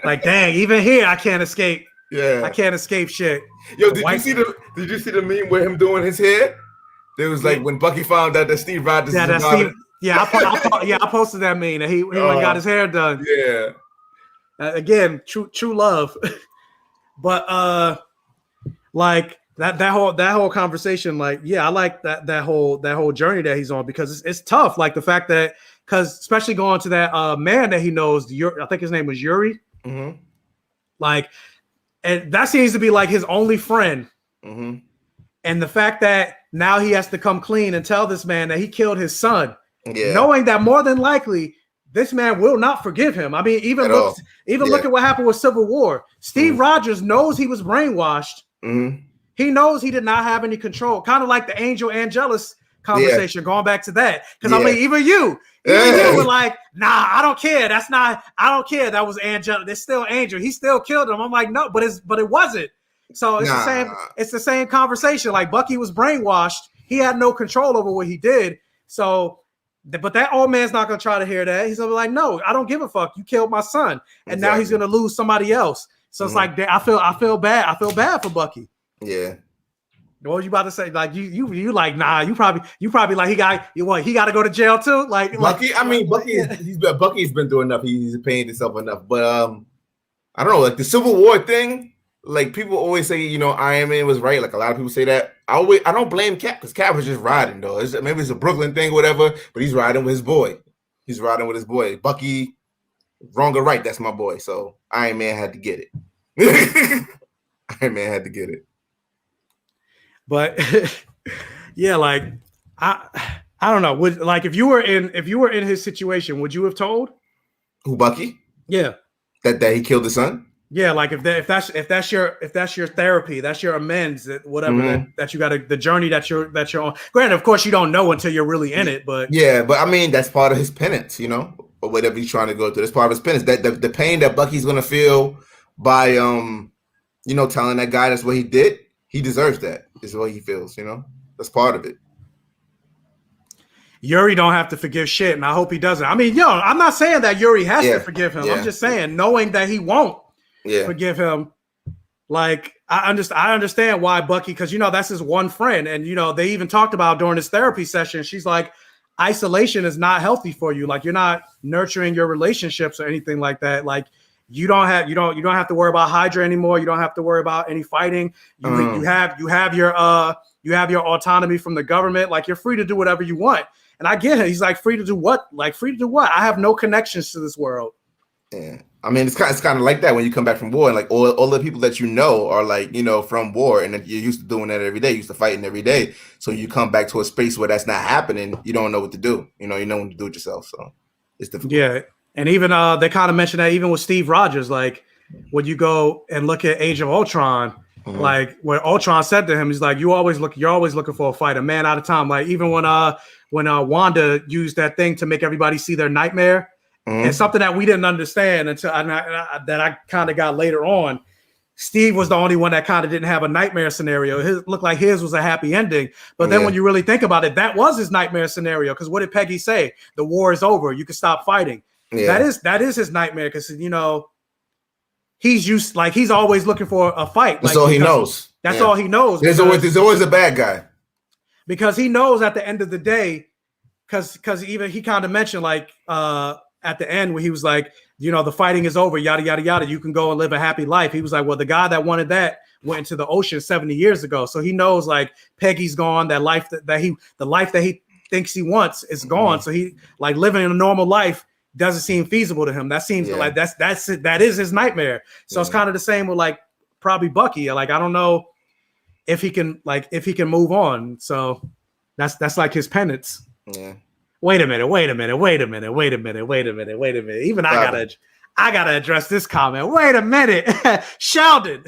Like, dang, even here I can't escape. Yeah. I can't escape shit. Yo, did you see the meme with him doing his hair? There was like when Bucky found out that Steve Rogers I posted that meme that he went and got his hair done. Yeah. Again, true love. But like that whole conversation, like, yeah, I like that whole journey that he's on, because it's tough. Like the fact that, because especially going to that man that he knows, I think his name was Yuri. Mm-hmm. Like, and that seems to be like his only friend. Mm-hmm. And the fact that now he has to come clean and tell this man that he killed his son, knowing that more than likely this man will not forgive him. I mean, look at what happened with Civil War. Steve Rogers knows he was brainwashed. Mm-hmm. He knows he did not have any control. Kind of like the Angel Angelus conversation, going back to that. Because I mean, even you were like, nah, I don't care. I don't care. That was Angel. It's still Angel. He still killed him. I'm like, no, but it wasn't. So it's the same conversation. Like Bucky was brainwashed. He had no control over what he did. So, but that old man's not going to try to hear that. He's going to be like, no, I don't give a fuck. You killed my son. And now he's going to lose somebody else. So it's like, I feel bad. I feel bad for Bucky. Yeah. What was you about to say? Like you like, nah, you probably like he got to go to jail too? Like Bucky, I mean, Bucky's been through enough. He's paying himself enough. But I don't know, like the Civil War thing, like people always say, Iron Man was right. Like a lot of people say that. I don't blame Cap, because Cap was just riding though. Maybe it's a Brooklyn thing or whatever, but he's riding with his boy. Bucky, wrong or right, that's my boy. So Iron Man had to get it. Iron Man had to get it. But yeah, like I don't know. Would, like, if you were in his situation, would you have told? Who, Bucky? Yeah. That he killed his son? Yeah, like if that's your therapy, that's your amends, whatever that you got to, the journey that you're on. Granted, of course, you don't know until you're really in it, but I mean, that's part of his penance, or whatever he's trying to go through. That's part of his penance. That the pain that Bucky's gonna feel by telling that guy that's what he did, he deserves that. Is what he feels, That's part of it. Yuri don't have to forgive shit, and I hope he doesn't. I mean, I'm not saying that Yuri has to forgive him. I'm just saying, knowing that he won't forgive him, like, I understand why Bucky, because that's his one friend, and they even talked about during this therapy session. She's like, isolation is not healthy for you. Like, you're not nurturing your relationships or anything like that. Like, you don't have to worry about Hydra anymore. You don't have to worry about any fighting. You have your autonomy from the government. Like, you're free to do whatever you want. And I get it. He's like, free to do what? Like, free to do what? I have no connections to this world. Yeah. I mean, it's kind of like that when you come back from war, and like all the people that are like, from war, and you're used to doing that every day, used to fighting every day. So you come back to a space where that's not happening, you don't know what to do. You know when to do it yourself. So it's difficult. Yeah. And even they kind of mentioned that even with Steve Rogers, like when you go and look at Age of Ultron, like where Ultron said to him, he's like, you're always looking for a fight, a man at a time. Like even when Wanda used that thing to make everybody see their nightmare. And something that we didn't understand until I kind of got later on. Steve was the only one that kind of didn't have a nightmare scenario. His looked like his was a happy ending. But then when you really think about it, that was his nightmare scenario. Because what did Peggy say? The war is over. You can stop fighting. Yeah. That is his nightmare. Because he's always looking for a fight. That's all he knows. That's all he knows. There's always a bad guy. Because he knows at the end of the day. Because even he kind of mentioned like. At the end where he was like, the fighting is over, yada, yada, yada. You can go and live a happy life. He was like, well, the guy that wanted that went into the ocean 70 years ago. So he knows like Peggy's gone, the life that he thinks he wants is gone. So he like living a normal life doesn't seem feasible to him. That seems like that is his nightmare. So it's kind of the same with like probably Bucky. Like, I don't know if he can move on. So that's like his penance. Yeah. Wait a minute. Even I gotta address this comment. Wait a minute. Sheldon,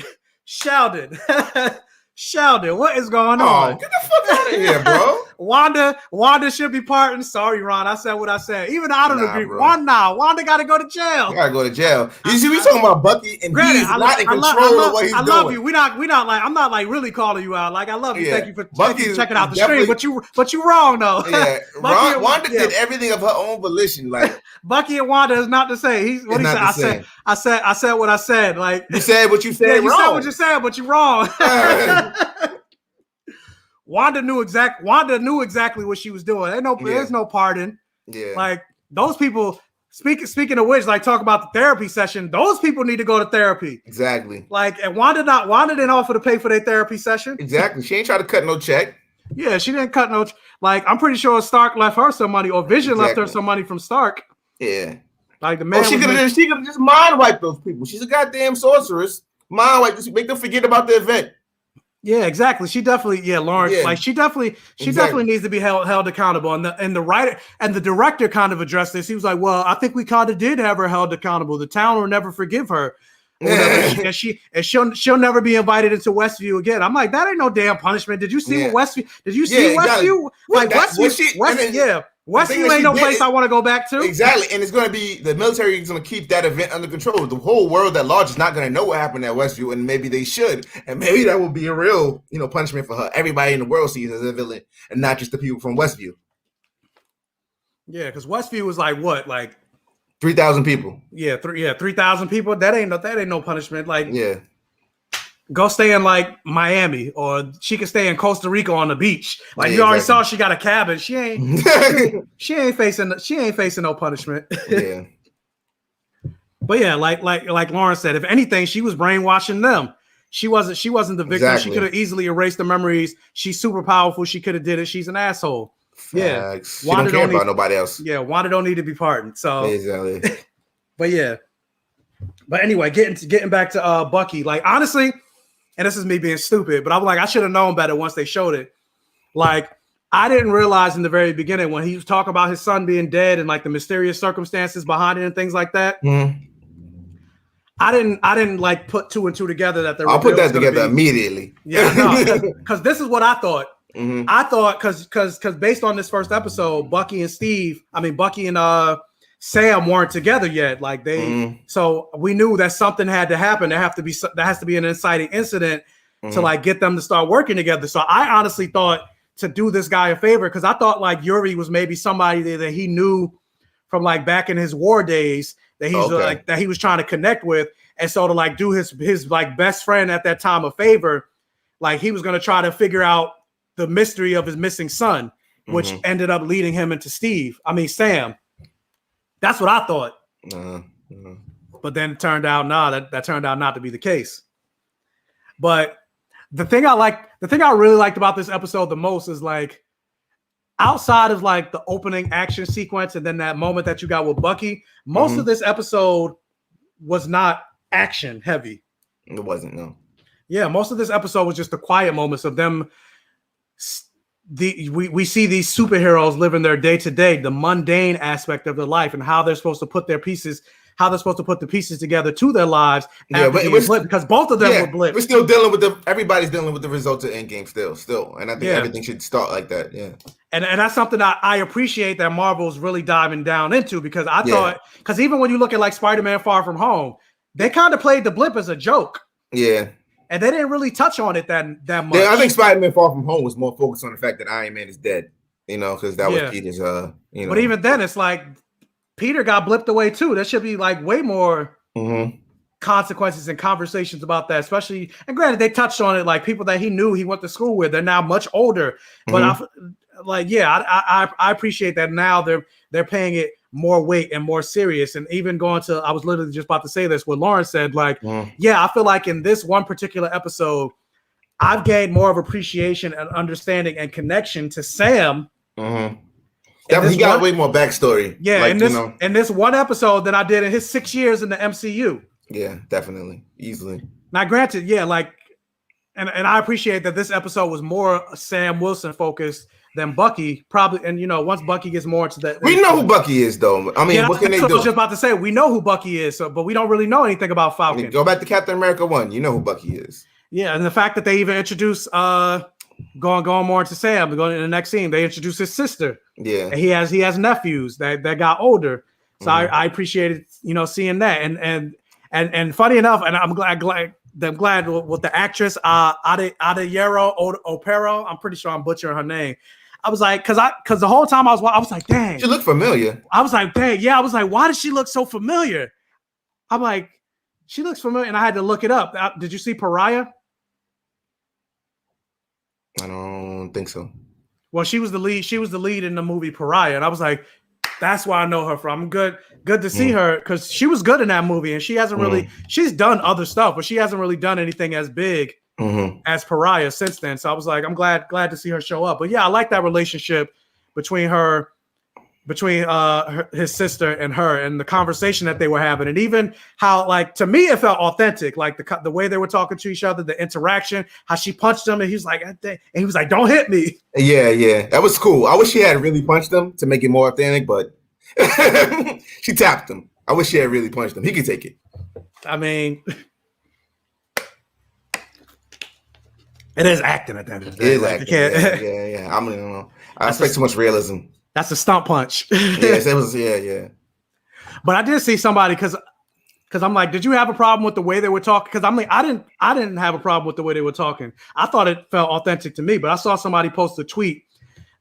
what is going on? Get the fuck out of here, bro. Wanda should be parting. Sorry, Ron. I said what I said. Even I don't agree. Wanda got to go to jail. Gotta go to jail. You see, we talking about Bucky, and he's not in control of what he's doing. I love you. We not like. I'm not like really calling you out. Like, I love you. Thank you for checking out the stream. But you wrong though. Yeah, Wanda did everything of her own volition. Like Bucky and Wanda is not the same. What he said. I said what I said. Like, you said what you said. Yeah, you said what you said, but you're wrong. Wanda knew exactly what she was doing. There's no pardon. Yeah. Like those people. Speaking of which, like talk about the therapy session. Those people need to go to therapy. Exactly. Like, and Wanda didn't offer to pay for their therapy session. Exactly. She ain't trying to cut no check. Yeah, she didn't cut no. Like, I'm pretty sure Stark left her some money, or Vision left her some money from Stark. Yeah. Like the man. She could have just mind wiped those people. She's a goddamn sorceress. Mind wipe. Just make them forget about the event. Yeah, exactly. She definitely, Lauren. Yeah. Like she definitely needs to be held accountable. And the writer and the director kind of addressed this. He was like, "Well, I think we kind of did have her held accountable. The town will never forgive her, and she'll never be invited into Westview again." I'm like, that ain't no damn punishment. Did you see what Westview? Did you see Westview? Like Westview. Westview ain't no place I want to go back to. Exactly. And it's going to be, the military is going to keep that event under control. The whole world at large is not going to know what happened at Westview, and maybe they should. And maybe that will be a real, punishment for her. Everybody in the world sees her as a villain, and not just the people from Westview. Yeah, because Westview was like what? Like 3,000 people. Yeah, 3,000 people. That ain't no punishment. Like, yeah. Go stay in like Miami, or she could stay in Costa Rica on the beach. Like you already saw, she got a cabin. She ain't facing no punishment. Yeah. But yeah, like Lauren said, if anything, she was brainwashing them. She wasn't the victim. Exactly. She could have easily erased the memories. She's super powerful. She could have did it. She's an asshole. Yeah. She don't care about nobody else. Yeah, Wanda don't need to be pardoned. So exactly. But yeah. But anyway, getting back to Bucky, like honestly. And this is me being stupid, but I'm like, I should have known better once they showed it. Like, I didn't realize in the very beginning when he was talking about his son being dead and like the mysterious circumstances behind it and things like that. Mm-hmm. I didn't like put two and two together that I'll put that together immediately. Yeah, no, because this is what I thought. Mm-hmm. I thought because based on this first episode, Bucky and Sam weren't together yet. Like so we knew that something had to happen. There has to be an inciting incident to like get them to start working together. So I honestly thought to do this guy a favor, because I thought like Yuri was maybe somebody that he knew from like back in his war days, that he's like that he was trying to connect with, and so to like do his like best friend at that time a favor, like he was going to try to figure out the mystery of his missing son, which ended up leading him into Sam. That's what I thought. But then it turned out, that turned out not to be the case. But the thing I really liked about this episode the most is like, outside of like the opening action sequence and then that moment that you got with Bucky, most of this episode was not action heavy. It wasn't, no. Yeah, most of this episode was just the quiet moments of them. We see these superheroes living their day to day, the mundane aspect of their life, and how they're supposed to put the pieces together to their lives. Yeah, but it was because both of them were blipped. We're still dealing with everybody's dealing with the results of Endgame still, and I think everything should start like that. Yeah, and that's something I appreciate that Marvel's really diving down into, because I thought, because even when you look at like Spider-Man Far From Home, they kind of played the blip as a joke. Yeah. And they didn't really touch on it that much. Yeah, I think Spider-Man Far From Home was more focused on the fact that Iron Man is dead, because that was Peter's, But even then, it's like Peter got blipped away too. There should be like way more consequences and conversations about that, especially. And granted, they touched on it, like people that he knew he went to school with. They're now much older, but I appreciate that now they're paying it more weight and more serious. And even going to, I was literally just about to say this, what Lauren said, like, I feel like in this one particular episode, I've gained more of appreciation and understanding and connection to Sam. He got way more backstory. Yeah, like, in this one episode than I did in his 6 years in the MCU. Yeah, definitely. Easily. Now, granted, and I appreciate that this episode was more Sam Wilson focused than Bucky, probably. And once Bucky gets more into that, we know who Bucky is, though. I mean, what can they do? I was just about to say, we know who Bucky is, but we don't really know anything about Falcon. I mean, go back to Captain America 1. You know who Bucky is. Yeah, and the fact that they even introduced going more into Sam, going in the next scene, they introduced his sister. Yeah, and he has nephews that got older. So I appreciated seeing that, and funny enough, and I'm glad with the actress Adeyero Opero. I'm pretty sure I'm butchering her name. I was like, because the whole time I was like, dang, she looked familiar. I was like, dang, yeah. I was like, why does she look so familiar? I'm like, she looks familiar, and I had to look it up. Did you see Pariah? I don't think so. Well, she was the lead. She was the lead in the movie Pariah, and I was like, that's where I know her from. Good to see her, because she was good in that movie, and she hasn't really. She's done other stuff, but she hasn't really done anything as big as Pariah since then. So I was like, I'm glad to see her show up. But yeah, I like that relationship between his sister and her, and the conversation that they were having, and even how, like, to me it felt authentic, like the way they were talking to each other, the interaction, how she punched him and he was like, don't hit me. Yeah, that was cool. I wish she had really punched him to make it more authentic, but she tapped him. I wish she had really punched him. He could take it. I mean, it is acting at the end of the day. It is acting. Yeah. I mean, I expect too much realism. That's a stump punch. Yes, it was. Yeah. But I did see somebody, because I'm like, did you have a problem with the way they were talking? Because I'm like, I didn't have a problem with the way they were talking. I thought it felt authentic to me. But I saw somebody post a tweet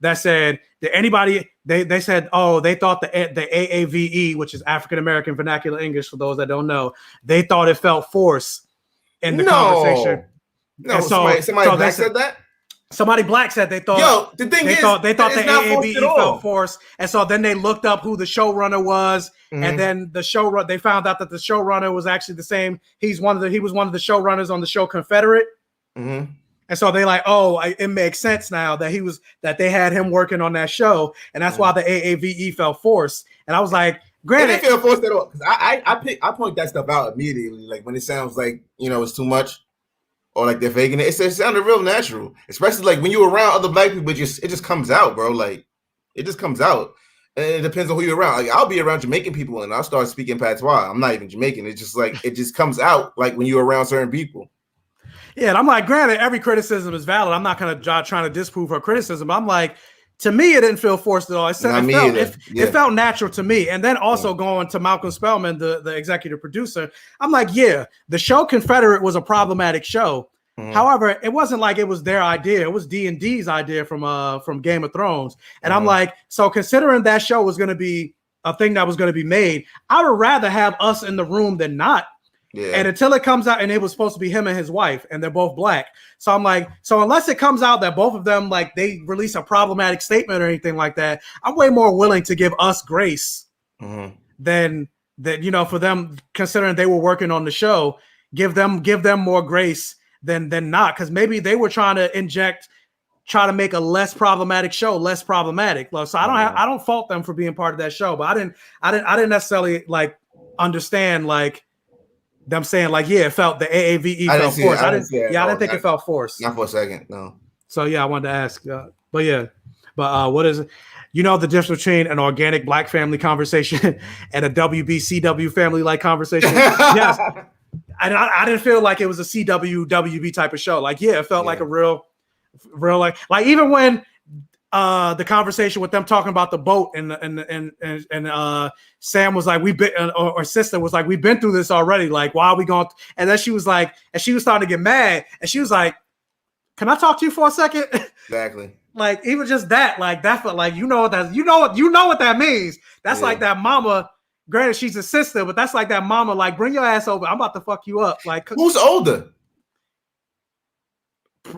that said, did anybody? They said, oh, they thought the AAVE, which is African American Vernacular English for those that don't know, they thought it felt forced in the conversation. No, somebody black said that. Somebody black said they thought. Yo, the thing they thought the AAVE felt forced, and so then they looked up who the showrunner was, and then they found out that the showrunner was actually the same. He was one of the showrunners on the show Confederate, and so they like, oh, it makes sense now that they had him working on that show, and that's why the AAVE felt forced. And I was like, granted, it didn't feel forced at all, because I point that stuff out immediately, like when it sounds like it's too much. Or like they're faking it. It sounded real natural, especially like when you're around other black people. It just comes out, bro. Like it just comes out, and it depends on who you're around. Like I'll be around Jamaican people, and I'll start speaking patois. I'm not even Jamaican. It's just like it just comes out like when you're around certain people. Yeah, and I'm like, granted, every criticism is valid. I'm not gonna trying to disprove her criticism. But I'm like, to me, it didn't feel forced at all. It felt natural to me. And then also going to Malcolm Spellman, the executive producer, I'm like, yeah, the show Confederate was a problematic show. However, it wasn't like it was their idea. It was D&D's idea from Game of Thrones. And I'm like, so considering that show was going to be a thing that was going to be made. I would rather have us in the room than not. Yeah. And until it comes out, and it was supposed to be him and his wife, and they're both black. So I'm like, so unless it comes out that both of them, like, they release a problematic statement or anything like that, I'm way more willing to give us grace than you know, for them, considering they were working on the show, give them more grace than not, because maybe they were trying to try to make a less problematic show less problematic. So I don't fault them for being part of that show, but I didn't necessarily like understand like them saying like, yeah, it felt the AAVE felt forced. I didn't think it felt forced. Not for a second, no. So yeah, I wanted to ask, but what is it? You know the difference between an organic black family conversation and a WB-CW family like conversation? Yes. And I didn't feel like it was a CW-WB type of show. Like, yeah, it felt like a real like even when the conversation with them talking about the boat and Sam was like, or sister was like, we've been through this already. Like, why are we going? And then she was like, and she was starting to get mad, and she was like, can I talk to you for a second? Exactly. Like, even just that, like that felt like, you know what that means. That's like that mama. Granted, she's a sister, but that's like that mama. Like, bring your ass over. I'm about to fuck you up. Like, who's older?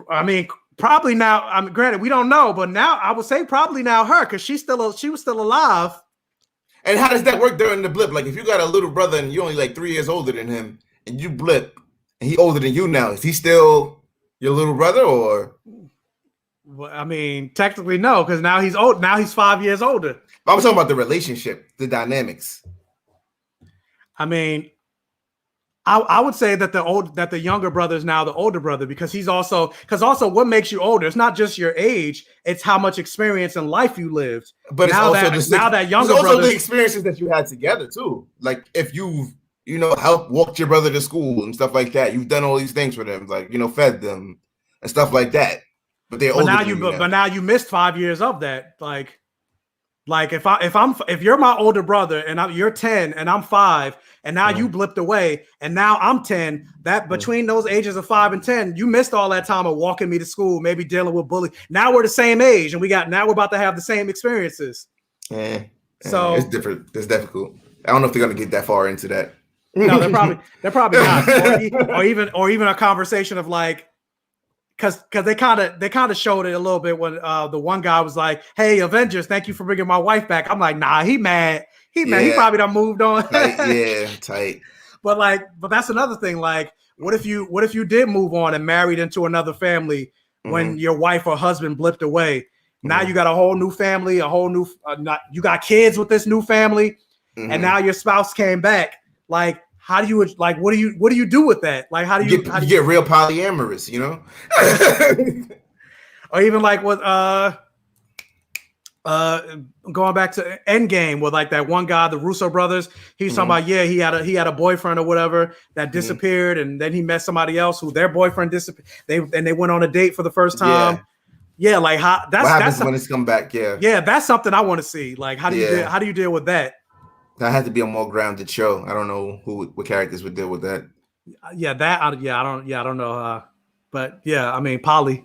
I mean, probably now. I mean, granted, we don't know, but now I would say probably now her, because she was still alive. And how does that work during the blip? Like, if you got a little brother and you're only like 3 years older than him, and you blip, and he older than you now, is he still your little brother, or? Well, I mean, technically no, because now he's old. Now he's 5 years older. I'm talking about the relationship, the dynamics. I mean, I would say that the younger brother is now the older brother, because also what makes you older? It's not just your age; it's how much experience in life you lived. But now it's also that younger brother, also the experiences that you had together too. Like if you've helped walk your brother to school and stuff like that, you've done all these things for them, like fed them and stuff like that. But they're older than you now. But now you missed 5 years of that. Like if you're my older brother and you're 10 and I'm 5, and now you blipped away and now I'm 10, that between those ages of 5 and 10, you missed all that time of walking me to school, maybe dealing with bullying. Now we're the same age, and now we're about to have the same experiences. So it's different. It's difficult. I don't know if they're gonna get that far into that. No, they're probably not. or even a conversation of like, because they kind of showed it a little bit when the one guy was like, "Hey, Avengers, thank you for bringing my wife back." I'm like, nah, he mad. He probably done moved on. Tight. But that's another thing. Like, what if you did move on and married into another family when your wife or husband blipped away? Now you got a whole new family, you got kids with this new family, and now your spouse came back. Like, how do you what do you do with that? Like, how do you get real polyamorous, or even like with going back to Endgame with like that one guy, the Russo brothers, he's talking about, he had a boyfriend or whatever that disappeared, and then he met somebody else who their boyfriend disappeared. They went on a date for the first time. Yeah, like how what happens when it's come back? Yeah, that's something I want to see. Like, how do you deal with that? That had to be a more grounded show. I don't know what characters would deal with that. I don't know. But yeah, I mean, Polly.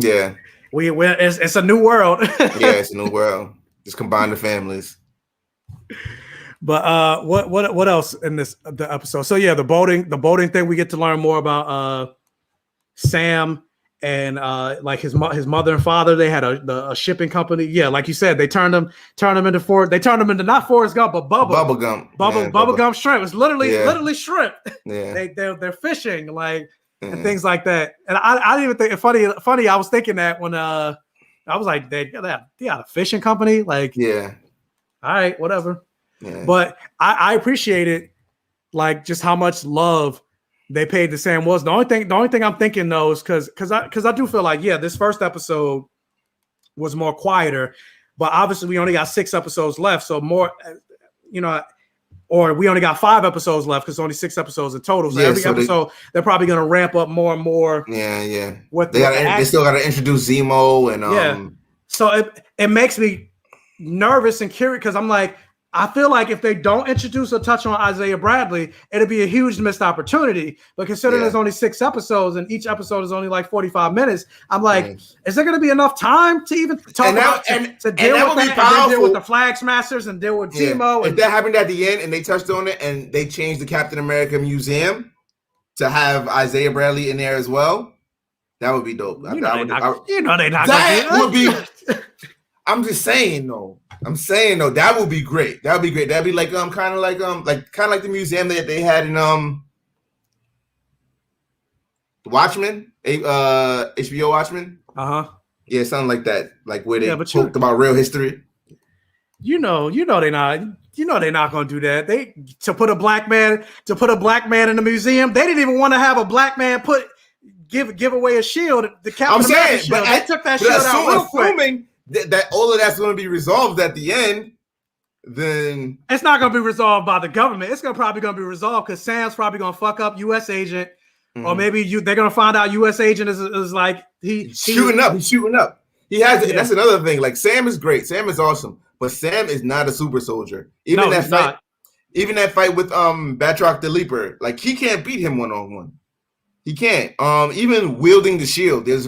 Yeah. It's a new world. Yeah, it's a new world. Just combine the families. But what else in the episode? So yeah, the boating thing, we get to learn more about Sam and like his mother and father. They had a shipping company. Yeah, like you said, they turned them into not Forrest Gump, but Bubba Gump shrimp. It's literally shrimp. Yeah. They're fishing and things like that. And I didn't even think it's funny. I was thinking that when I was like, they got a fishing company. Like, yeah, all right, whatever. Yeah. But I appreciate it, like just how much love they paid to Sam was. The only thing I'm thinking though is because I do feel like, yeah, this first episode was more quieter, but obviously we only got 6 episodes left, so more, or we only got 5 episodes left because only 6 episodes in total. So every episode they're probably going to ramp up more and more. Yeah. They still got to introduce Zemo and So it makes me nervous and curious because I'm like, I feel like if they don't introduce or touch on Isaiah Bradley, it'll be a huge missed opportunity. But considering there's only 6 episodes and each episode is only like 45 minutes, I'm like, is there going to be enough time to even talk about to deal with that, and then deal with the Flag Smashers and deal with Zemo? If that happened at the end and they touched on it and they changed the Captain America Museum to have Isaiah Bradley in there as well, that would be dope. They're not that would be. I'm just saying though. That would be great. That would be great. That'd be like kind of like the museum that they had in Watchmen, HBO Watchmen. Yeah, something like that. Like where they talked about real history. They're not gonna do that. To put a black man in the museum. They didn't even want to have a black man give away a shield. The Captain America shield. They took that shield out real quick. That all of that's going to be resolved at the end, then it's not going to be resolved by the government. It's probably going to be resolved because Sam's probably going to fuck up U.S. agent, or maybe they're going to find out U.S. agent is like he's shooting up. He has it. That's another thing. Like Sam is great. Sam is awesome, but Sam is not a super soldier. Even that fight with Batroc the Leaper, like he can't beat him 1-on-1. He can't. Even wielding the shield, there's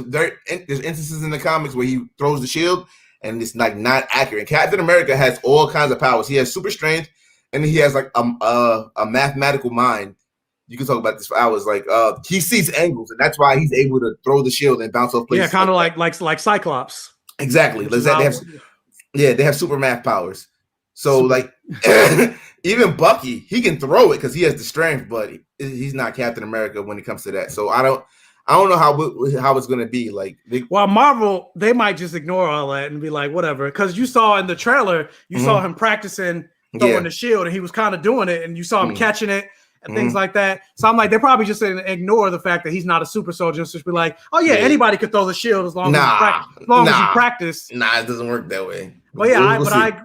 instances in the comics where he throws the shield and it's like not accurate. Captain America has all kinds of powers. He has super strength, and he has like a mathematical mind. You can talk about this for hours. Like he sees angles, and that's why he's able to throw the shield and bounce off places. Yeah, kind of like Cyclops. Exactly. They have super math powers. So like even Bucky, he can throw it because he has the strength, but he's not Captain America when it comes to that. So I don't know how it's gonna be. Like Marvel, they might just ignore all that and be like, whatever. Because you saw in the trailer, you saw him practicing throwing the shield, and he was kind of doing it, and you saw him catching it and things like that. So I'm like, they're probably just gonna ignore the fact that he's not a super soldier, and just be like, oh yeah, anybody could throw the shield as long as you practice. Nah, it doesn't work that way. Well, yeah,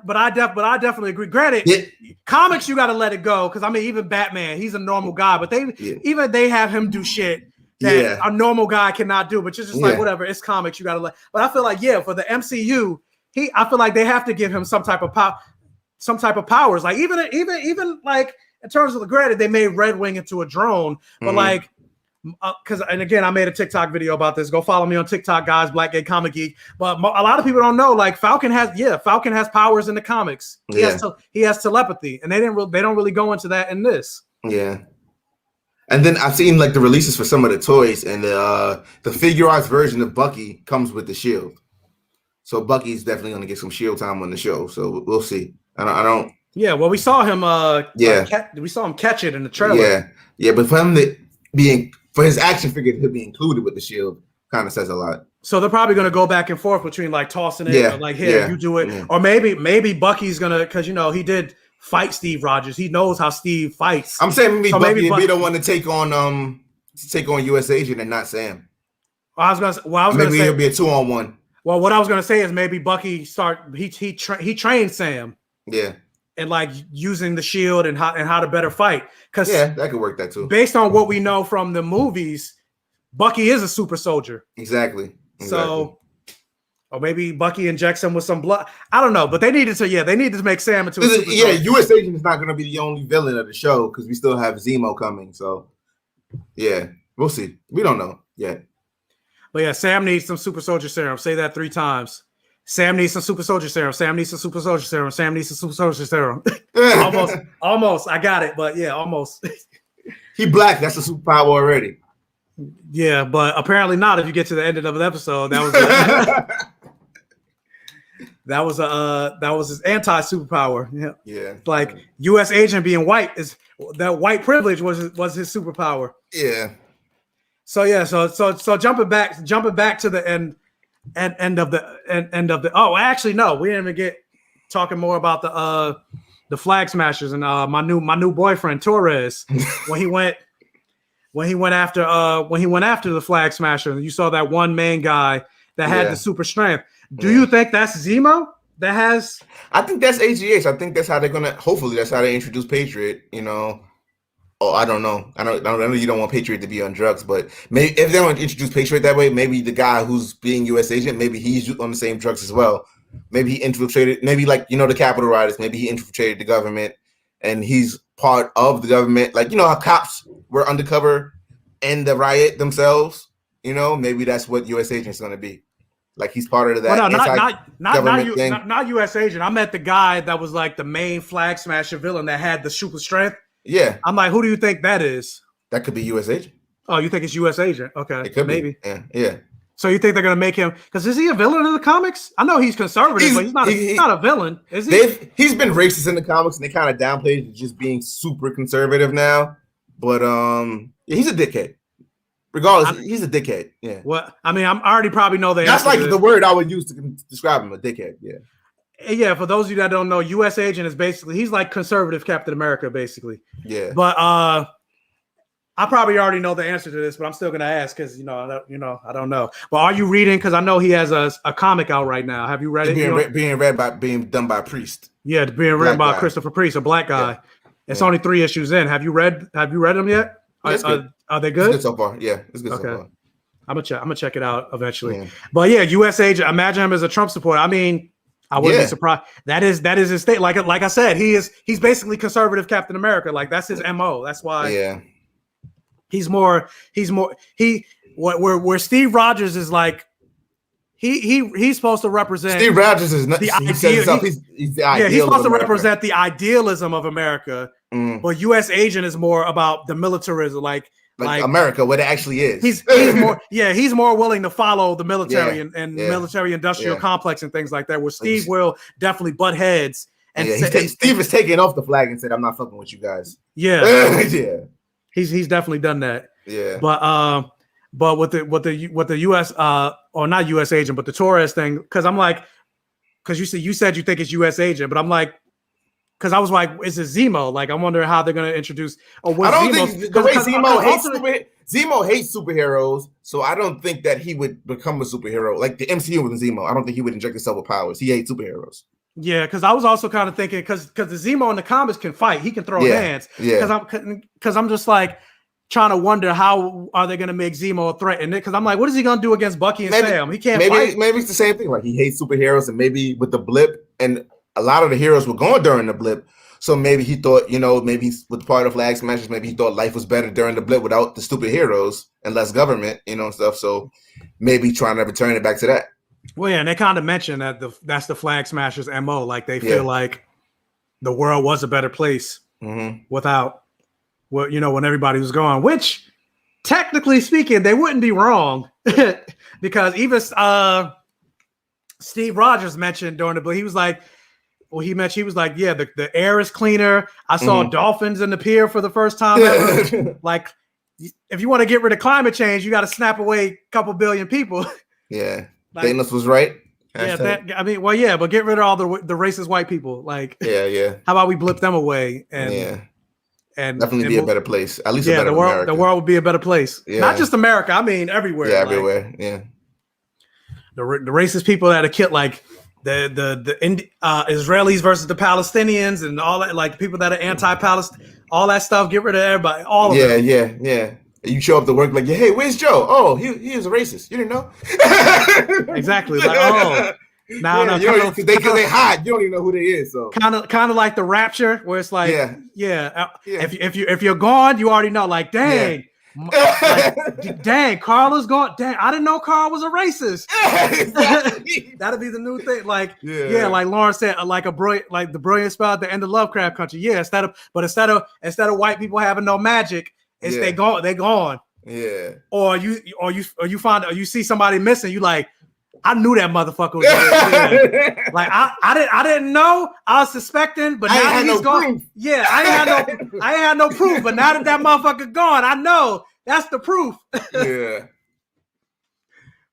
but I definitely agree. Granted, comics you got to let it go because I mean, even Batman, he's a normal guy, but they have him do shit that a normal guy cannot do. But just like whatever, it's comics you got to let. But I feel like for the MCU, I feel like they have to give him some type of powers. Like even like in terms of the granted, they made Red Wing into a drone, but like. Because and again, I made a TikTok video about this. Go follow me on TikTok, guys. BlackGayComicGeek. But a lot of people don't know. Like Falcon has powers in the comics. He has telepathy, and they don't really go into that in this. Yeah. And then I've seen like the releases for some of the toys, and the figure arts version of Bucky comes with the shield. So Bucky's definitely going to get some shield time on the show. So we'll see. I don't. Yeah. Well, we saw him. We saw him catch it in the trailer. Yeah. But for him for his action figure to be included with the shield kind of says a lot. So they're probably going to go back and forth between like tossing it, or like here you do it, or maybe Bucky's gonna because he did fight Steve Rogers. He knows how Steve fights. I'm saying maybe Bucky would be the one to take on U.S. Agent and not Sam. I was gonna say it'll be a 2-on-1. Well, what I was gonna say is maybe Bucky he trained Sam. Yeah. And like using the shield and how to better fight. Because that could work that too. Based on what we know from the movies, Bucky is a super soldier. Exactly. So, or maybe Bucky injects him with some blood. I don't know, but they needed to make Sam into a super soldier. U.S. Agent is not going to be the only villain of the show because we still have Zemo coming. So, we'll see. We don't know yet. But Sam needs some super soldier serum. Say that 3 times. Sam needs some super soldier serum. Sam needs some super soldier serum. Sam needs some super soldier serum. almost. I got it, but almost. He black. That's a superpower already. Yeah, but apparently not. If you get to the end of the episode, that was his anti-superpower. Yeah. Like U.S. agent being white is that white privilege was his superpower. Yeah. So jumping back to the end. End of the actually no, we didn't even get talking more about the Flag Smashers and my new boyfriend Torres when he went after the Flag Smasher. You saw that one main guy that had the super strength. Do you think that's Zemo that has? I think that's AGH. I think that's how they're gonna. Hopefully, that's how they introduce Patriot. Oh, I don't know. I know you don't want Patriot to be on drugs, but maybe if they don't introduce Patriot that way, maybe the guy who's being U.S. agent, maybe he's on the same drugs as well. maybe he infiltrated, maybe like, the Capitol rioters, maybe he infiltrated the government and he's part of the government. Like, how cops were undercover in the riot themselves, maybe that's what U.S. agent's going to be. Like he's part of that. Well, no, not U.S. agent. I met the guy that was like the main flag smasher villain that had the super strength. Yeah. I'm like, who do you think that is? That could be U.S. agent. Oh, you think it's U.S. agent? Okay, it could maybe. Be. Yeah. So you think they're gonna make him? Because is he a villain in the comics? I know he's conservative, but he's not a villain, is he? He's been racist in the comics, and they kind of downplayed just being super conservative now. But he's a dickhead. Regardless, he's a dickhead. Yeah. Well, I mean, I already probably know that's like the word I would use to describe him, a dickhead. Yeah. Yeah. For those of you that don't know, U.S. agent is basically he's like conservative Captain America, basically. Yeah. But I probably already know the answer to this, but I'm still gonna ask because I don't know. But are you reading? Because I know he has a comic out right now. Have you read it? Being done by Priest. Yeah, being written by Christopher Priest, a black guy. Yeah. It's only 3 issues in. Have you read them yet? Are they good? It's good so far. Yeah, it's good so far. I'm gonna check it out eventually. Yeah. But yeah, U.S. agent. Imagine him as a Trump supporter. I mean, I wouldn't be surprised. That is his state. Like I said, he's basically conservative Captain America. Like that's his MO. That's why. Yeah. Where Steve Rogers is like he's supposed to represent. Steve Rogers is not the ideal. He's the ideal. Yeah, he's supposed to represent the idealism of America. But U.S. agent is more about the militarism, like America, what it actually is. He's more willing to follow the military and military industrial complex and things like that. Where Steve will definitely butt heads. And Steve is taking off the flag and said, "I'm not fucking with you guys." Yeah, yeah. He's definitely done that. Yeah. But with the U.S. Or not U.S. agent, but the Torres thing, because you said you think it's U.S. agent, but I'm like, because I was like, is it Zemo? Like, I'm wondering how they're gonna introduce. I don't think the way Zemo hates superheroes, so I don't think that he would become a superhero like the MCU with Zemo. I don't think he would inject himself with powers. He hates superheroes. Yeah, because I was also kind of thinking because the Zemo in the comics can fight, he can throw hands. Yeah. Because I'm just like trying to wonder how are they going to make Zemo a threat? And because I'm like, what is he going to do against Bucky and Sam? He can't fight. Maybe it's the same thing. Like he hates superheroes, and maybe with the blip, and a lot of the heroes were going during the blip. So maybe he thought, maybe with part of Flag Smashers, maybe he thought life was better during the blip without the stupid heroes and less government, and stuff. So maybe trying to return it back to that. Well, yeah, and they kind of mentioned that that's the Flag Smashers MO. Like they feel like the world was a better place without when everybody was gone. Which, technically speaking, they wouldn't be wrong because even Steve Rogers mentioned during the he was like, yeah, the air is cleaner. I saw dolphins in the pier for the first time ever. Like, if you want to get rid of climate change, you got to snap away a couple billion people. Yeah. Thanos was right. Yeah, but get rid of all the racist white people. Like, yeah. How about we blip them away and definitely be a better place. At least a better America. The world would be a better place. Yeah. Not just America. I mean, everywhere. Yeah, everywhere. Yeah. The racist people that are killed, like the Israelis versus the Palestinians and all that, like people that are anti-Palestine, all that stuff. Get rid of everybody. All of it. Yeah. You show up to work like, hey, where's Joe? Oh, he is a racist. You didn't know? Exactly. Like, because they hide. You don't even know who they is. So kind of like the Rapture, where it's like, if you're gone, you already know. Like, dang, dang, Carl is gone. Dang, I didn't know Carl was a racist. That'll be the new thing. Like, like Lauren said, like the brilliant spell at the end of Lovecraft Country. Yeah, instead of white people having no magic. They gone. Yeah. Or you see somebody missing, you like, I knew that motherfucker was there. Like I didn't know. I was suspecting, but now that he's gone. Proof. Yeah, I ain't had no proof. But now that motherfucker gone, I know that's the proof. Yeah.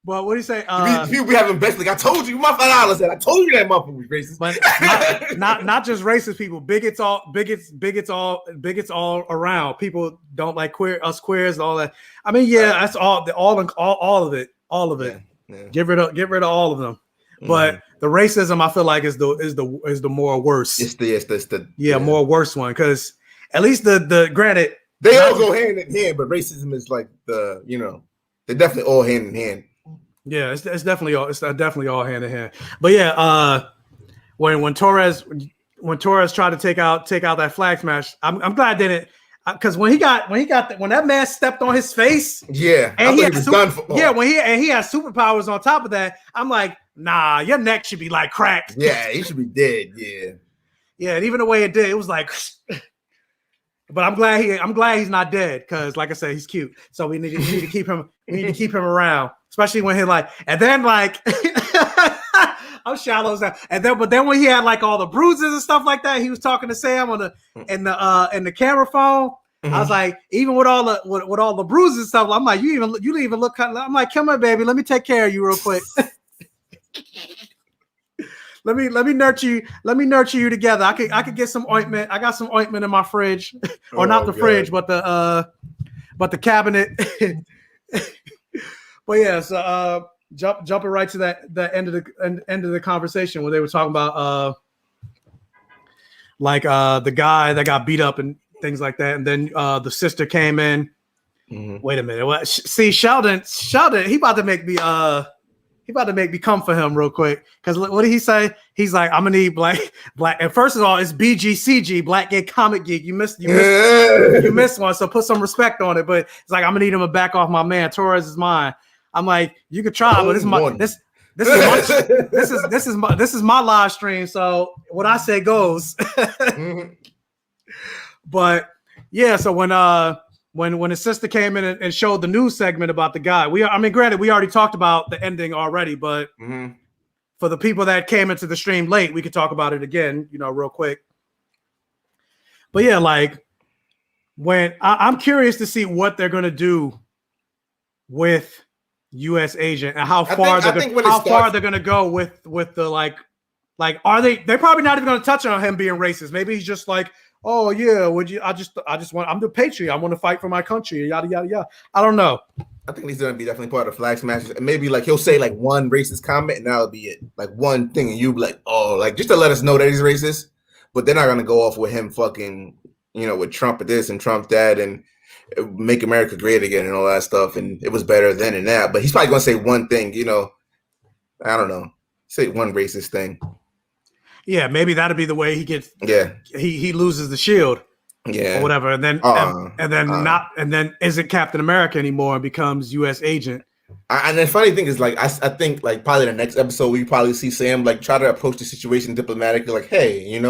But what do you say? People be having best. Like I told you, my $5. I told you that motherfucker was racist. But not just racist people. Bigots all around. People don't like us queers, all that. I mean, that's all of it. All of it. Yeah. Get rid of all of them. But the racism, I feel like is the more worse. It's the more worse one, because at least the granted they all go hand in hand, but racism is like they're definitely all hand in hand. Yeah, it's definitely all hand in hand. But yeah, when Torres tried to take out that flag smash, I'm glad they didn't, because when that man stepped on his face, yeah, and he was done for. Yeah, when he had superpowers on top of that, I'm like, nah, your neck should be like cracked. Yeah, he should be dead. Yeah, yeah, and even the way it did, it was like. But I'm glad he's not dead, because like I said, he's cute. So we need to keep him. We need to keep him around, especially when he like. And then like, I'm shallow as that. But then when he had like all the bruises and stuff like that, he was talking to Sam in the camera phone. I was like, even with all the bruises and stuff, I'm like, you didn't even look. I'm like, come on, baby, let me take care of you real quick. Let me nurture you. Let me nurture you together. I could get some ointment. I got some ointment in my fridge, or not the fridge, but the cabinet. But yeah, so jumping right to the end of the conversation where they were talking about the guy that got beat up and things like that, and then the sister came in. Mm-hmm. Wait a minute. What? See, Sheldon, he about to make me come for him real quick. Because what did he say? He's like, I'm gonna need black. And first of all, it's BGCG, Black Gay Comic Geek. You missed one, so put some respect on it. But it's like, I'm gonna need him to back off my man. Torres is mine. I'm like, you could try, but this is my live stream. So what I say goes. Mm-hmm. But yeah, so when his sister came in and showed the news segment about the guy, granted, we already talked about the ending already, but for the people that came into the stream late, we could talk about it again, real quick. But yeah, like when I'm curious to see what they're gonna do with U.S. Agent and how far they're gonna go with the like are they're probably not even gonna touch on him being racist. Maybe he's just like, oh yeah, I'm the patriot. I want to fight for my country. Yada yada yada. I don't know. I think he's gonna be definitely part of Flag Smashers, and maybe like he'll say like one racist comment, and that'll be it. Like one thing, and you'll be like, oh, like just to let us know that he's racist. But they're not gonna go off with him fucking, with Trump this and Trump that, and make America great again and all that stuff. And it was better then and now. But he's probably gonna say one thing, I don't know, say one racist thing. Yeah, maybe that'll be the way he gets. Yeah, he loses the shield. Yeah, or whatever, and then isn't Captain America anymore and becomes U.S. Agent. And the funny thing is, like, I think like probably the next episode we probably see Sam like try to approach the situation diplomatically, like, hey,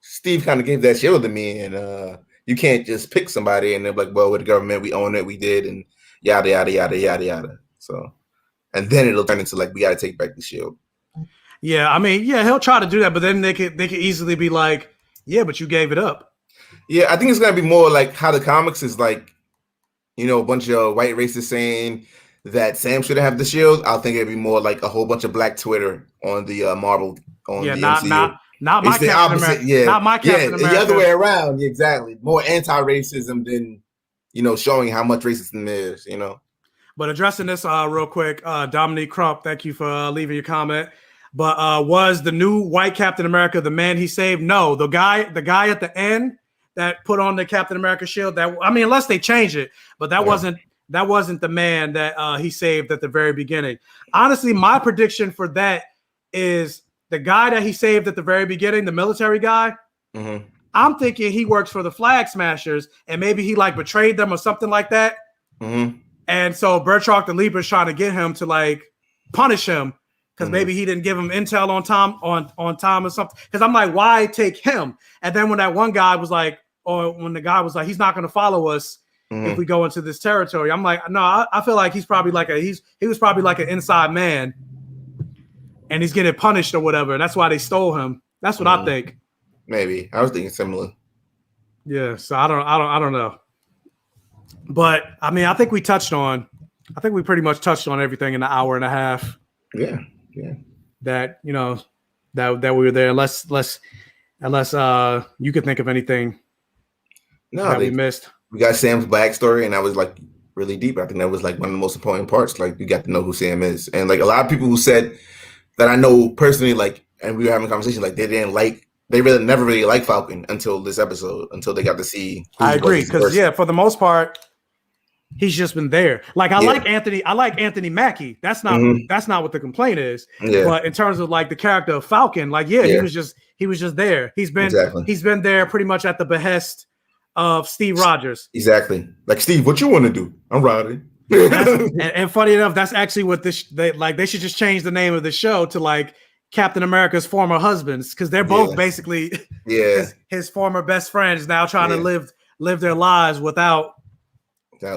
Steve kind of gave that shield to me, and you can't just pick somebody. And they're like, well, with the government, we own it, we did, and yada yada yada yada yada. So, and then it'll turn into like we got to take back the shield. Yeah, he'll try to do that, but then they could easily be like, yeah, but you gave it up. Yeah, I think it's gonna be more like how the comics is like, a bunch of white racists saying that Sam should have the shield. I think it'd be more like a whole bunch of black Twitter on the Marvel on the MCU. Not my Captain America. Yeah, not my Captain America. The other way around. Yeah, exactly. More anti-racism than showing how much racism there is. But addressing this real quick, Dominique Crump, thank you for leaving your comment. But was the new white Captain America the man he saved? No, the guy at the end that put on the Captain America shield. Unless they change it, but that wasn't the man that he saved at the very beginning. Honestly, my prediction for that is the guy that he saved at the very beginning, the military guy. Mm-hmm. I'm thinking he works for the Flag Smashers, and maybe he like betrayed them or something like that. Mm-hmm. And so Bertrand the Leaper is trying to get him to like punish him. Because maybe he didn't give him intel on time or something. Because I'm like, why take him? And then when that one guy was like, or when the guy was like, he's not going to follow us if we go into this territory. I'm like, no, I feel like he's probably like he was probably like an inside man, and he's getting punished or whatever. And that's why they stole him. That's what I think. Maybe I was thinking similar. Yeah, so I don't know. But I think we pretty much touched on everything in an hour and a half. Yeah. That that we were there, unless you could think of anything that we missed. We got Sam's backstory, and that was like really deep. I think that was like one of the most important parts. Like you got to know who Sam is, and like a lot of people who said that I know personally, like, and we were having a conversation, like they never really liked Falcon until this episode, until they got to see. I agree, because for the most part, He's just been there. Like I like Anthony Mackie. That's not what the complaint is. Yeah. But in terms of like the character of Falcon, like he was just there. He's been there pretty much at the behest of Steve Rogers. Exactly. Like, Steve, what you want to do? I'm riding. and funny enough, that's actually what they should just change the name of the show to like Captain America's former husbands, because they're both basically his former best friends now trying to live their lives without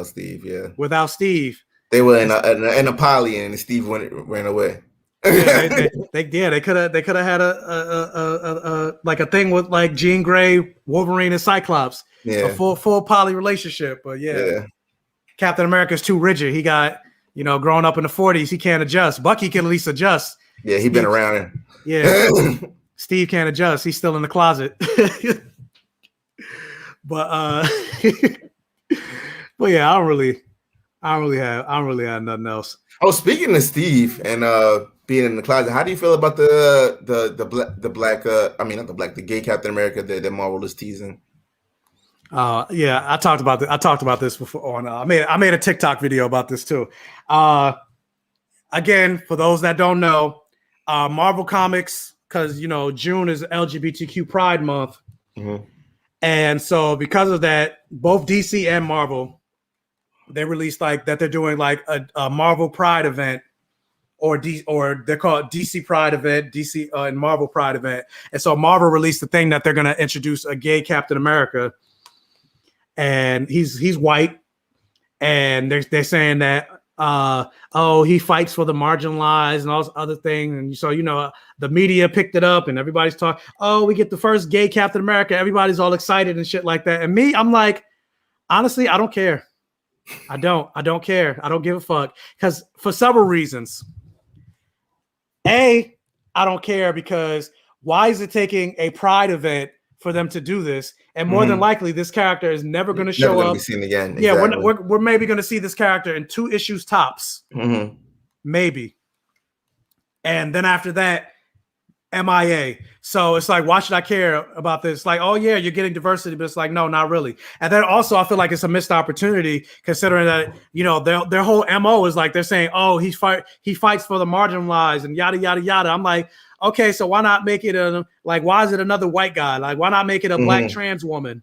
Steve. Without Steve. They were in a poly and Steve ran away. They could have had a like a thing with like Jean Grey, Wolverine, and Cyclops. Yeah. A full poly relationship. But Captain America's too rigid. He got, growing up in the 40s, he can't adjust. Bucky can at least adjust. Yeah, he's been around. Yeah. Steve can't adjust. He's still in the closet. But yeah, I don't really have nothing else. Oh, speaking of Steve and being in the closet, how do you feel about the gay Captain America that Marvel is teasing? I talked about this before. I made a TikTok video about this too. Again, for those that don't know, Marvel Comics, because June is LGBTQ Pride Month, and so because of that, both DC and Marvel, they released like that they're doing like a Marvel Pride event, or they're called DC Pride event, DC and Marvel Pride event, and so Marvel released the thing that they're going to introduce a gay Captain America. And he's white, and they're saying that he fights for the marginalized and all this other thing. And so the media picked it up, and everybody's talking. Oh, we get the first gay Captain America. Everybody's all excited and shit like that. And me, I'm like, honestly, I don't care. I don't care. I don't give a fuck, because for several reasons. I don't care because why is it taking a Pride event for them to do this? And more than likely, this character is never going to show up. Be seen again. Yeah, we're maybe going to see this character in 2 issues tops, maybe. And then after that, MIA. So it's like, why should I care about this? Like, oh yeah, you're getting diversity, but it's like, no, not really. And then also, I feel like it's a missed opportunity, considering that their whole MO is like they're saying, oh, he fights for the marginalized and yada yada yada. I'm like, okay, so why not make it why is it another white guy? Like, why not make it a black trans woman?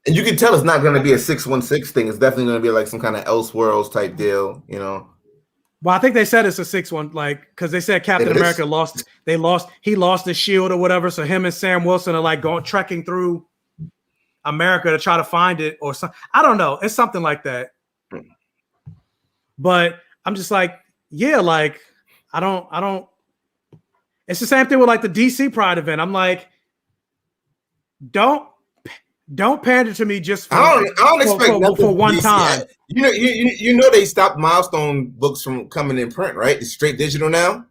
And you can tell it's not going to be a 616 thing. It's definitely going to be like some kind of Elseworlds type deal, Well, I think they said it's a 6-1, because they said Captain America lost. He lost the shield or whatever. So him and Sam Wilson are like trekking through America to try to find it or something. I don't know. It's something like that. But I'm just like, yeah, like I don't. It's the same thing with like the DC Pride event. I'm like, don't pander to me just for, I don't expect for one time. You know they stopped Milestone books from coming in print, right? It's straight digital now.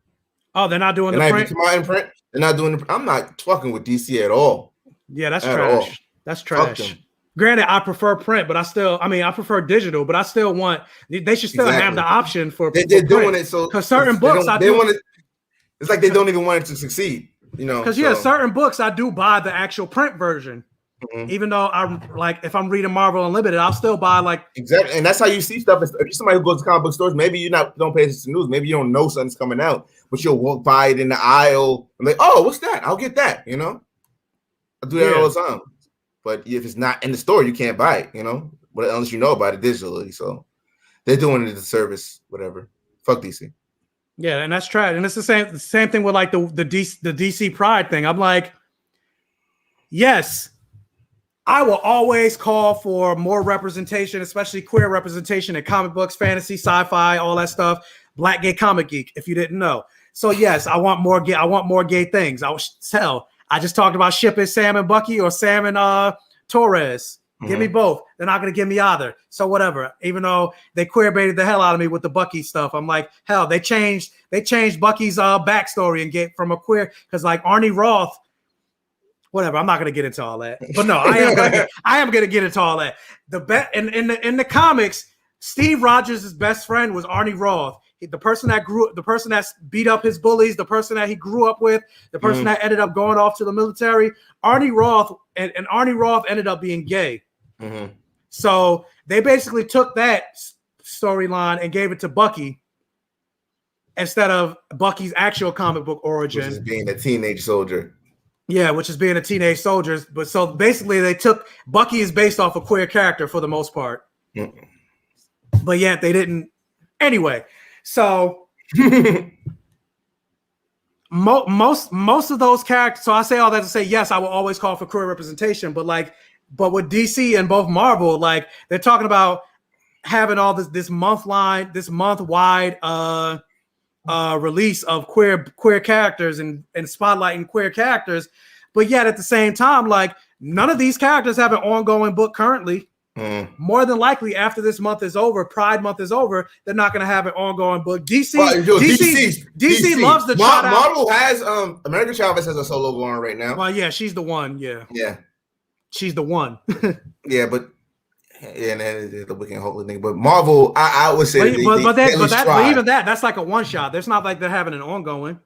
Oh, they're not doing the print. Come out in print. They're not doing. I'm not fucking with DC at all. Yeah, that's trash. That's trash. Granted, I prefer print, but I prefer digital, but I still want. They should still have the option for. They're doing it so because certain books they want it. It's like they don't even want it to succeed, Because certain books I do buy the actual print version, even though I'm like, if I'm reading Marvel Unlimited, I'll still buy like exactly. And that's how you see stuff. If you're somebody who goes to comic book stores, maybe you don't pay attention to news. Maybe you don't know something's coming out, but you'll walk by it in the aisle and like, oh, what's that? I'll get that. I do that all the time. But if it's not in the store, you can't buy it. But unless you know about it digitally, so they're doing it as a service, whatever. Fuck DC. Yeah, and that's trash. And it's the same thing with like the DC Pride thing. I'm like, yes, I will always call for more representation, especially queer representation in comic books, fantasy, sci-fi, all that stuff. Black Gay Comic Geek, if you didn't know. So yes, I want more gay things. I just talked about shipping Sam and Bucky or Sam and Torres. Give me both. They're not going to give me either. So whatever. Even though they queer baited the hell out of me with the Bucky stuff, I'm like, hell, they changed Bucky's backstory and get from a queer, because like Arnie Roth, whatever. I'm not going to get into all that. But no, I am going to get into all that. In the comics, Steve Rogers' best friend was Arnie Roth. The person that beat up his bullies, the person that he grew up with, the person that ended up going off to the military, Arnie Roth, and Arnie Roth ended up being gay. So they basically took that storyline and gave it to Bucky instead of Bucky's actual comic book origin, which is being a teenage soldier. Yeah, which is being a teenage soldier. But so basically, they took Bucky is based off a queer character for the most part, but yet they didn't. Anyway, so most of those characters. So I say all that to say yes, I will always call for queer representation. But with DC and both Marvel, like they're talking about having all this month wide release of queer characters and spotlighting queer characters, but yet at the same time, like none of these characters have an ongoing book currently. More than likely, after this month is over, Pride Month is over, they're not going to have an ongoing book. DC loves the Marvel has America Chavez has a solo going right now. Well, yeah, she's the one. Yeah, she's the one. Yeah, but. Yeah, and then the Wicked Hulk thing, but Marvel, I would say, but even that's like a one shot. There's not like they're having an ongoing.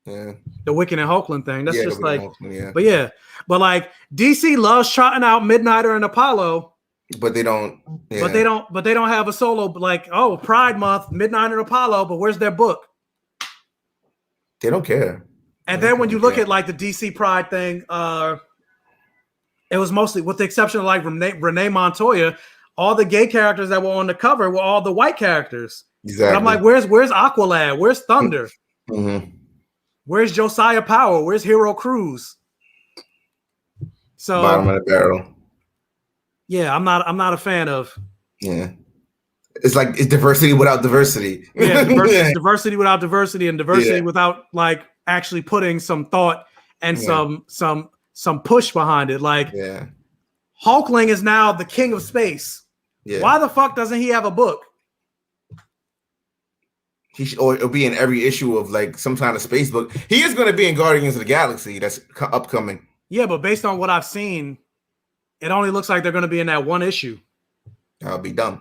Yeah, the Wicked and Hulkling thing. That's just like, yeah. But like DC loves trotting out Midnighter and Apollo, but they don't. Yeah. But they don't have a solo like Pride Month, Midnighter and Apollo. But where's their book? They don't care. And then when you look at like the DC Pride thing, it was mostly, with the exception of like Renee Montoya, all the gay characters that were on the cover were all the white characters. Exactly. And I'm like, where's Aqualad? Where's Thunder? Where's Josiah Power? Where's Hero Cruz? So bottom of the barrel. Yeah, I'm not a fan of. Yeah, it's like it's diversity without diversity. Yeah, diversity without diversity, and diversity without like actually putting some thought and some push behind it. Like, Hulkling is now the king of space. Yeah. Why the fuck doesn't he have a book? He should, or be in every issue of like some kind of space book. He is going to be in Guardians of the Galaxy that's upcoming. Yeah, but based on what I've seen, it only looks like they're going to be in that one issue. That'll be dumb.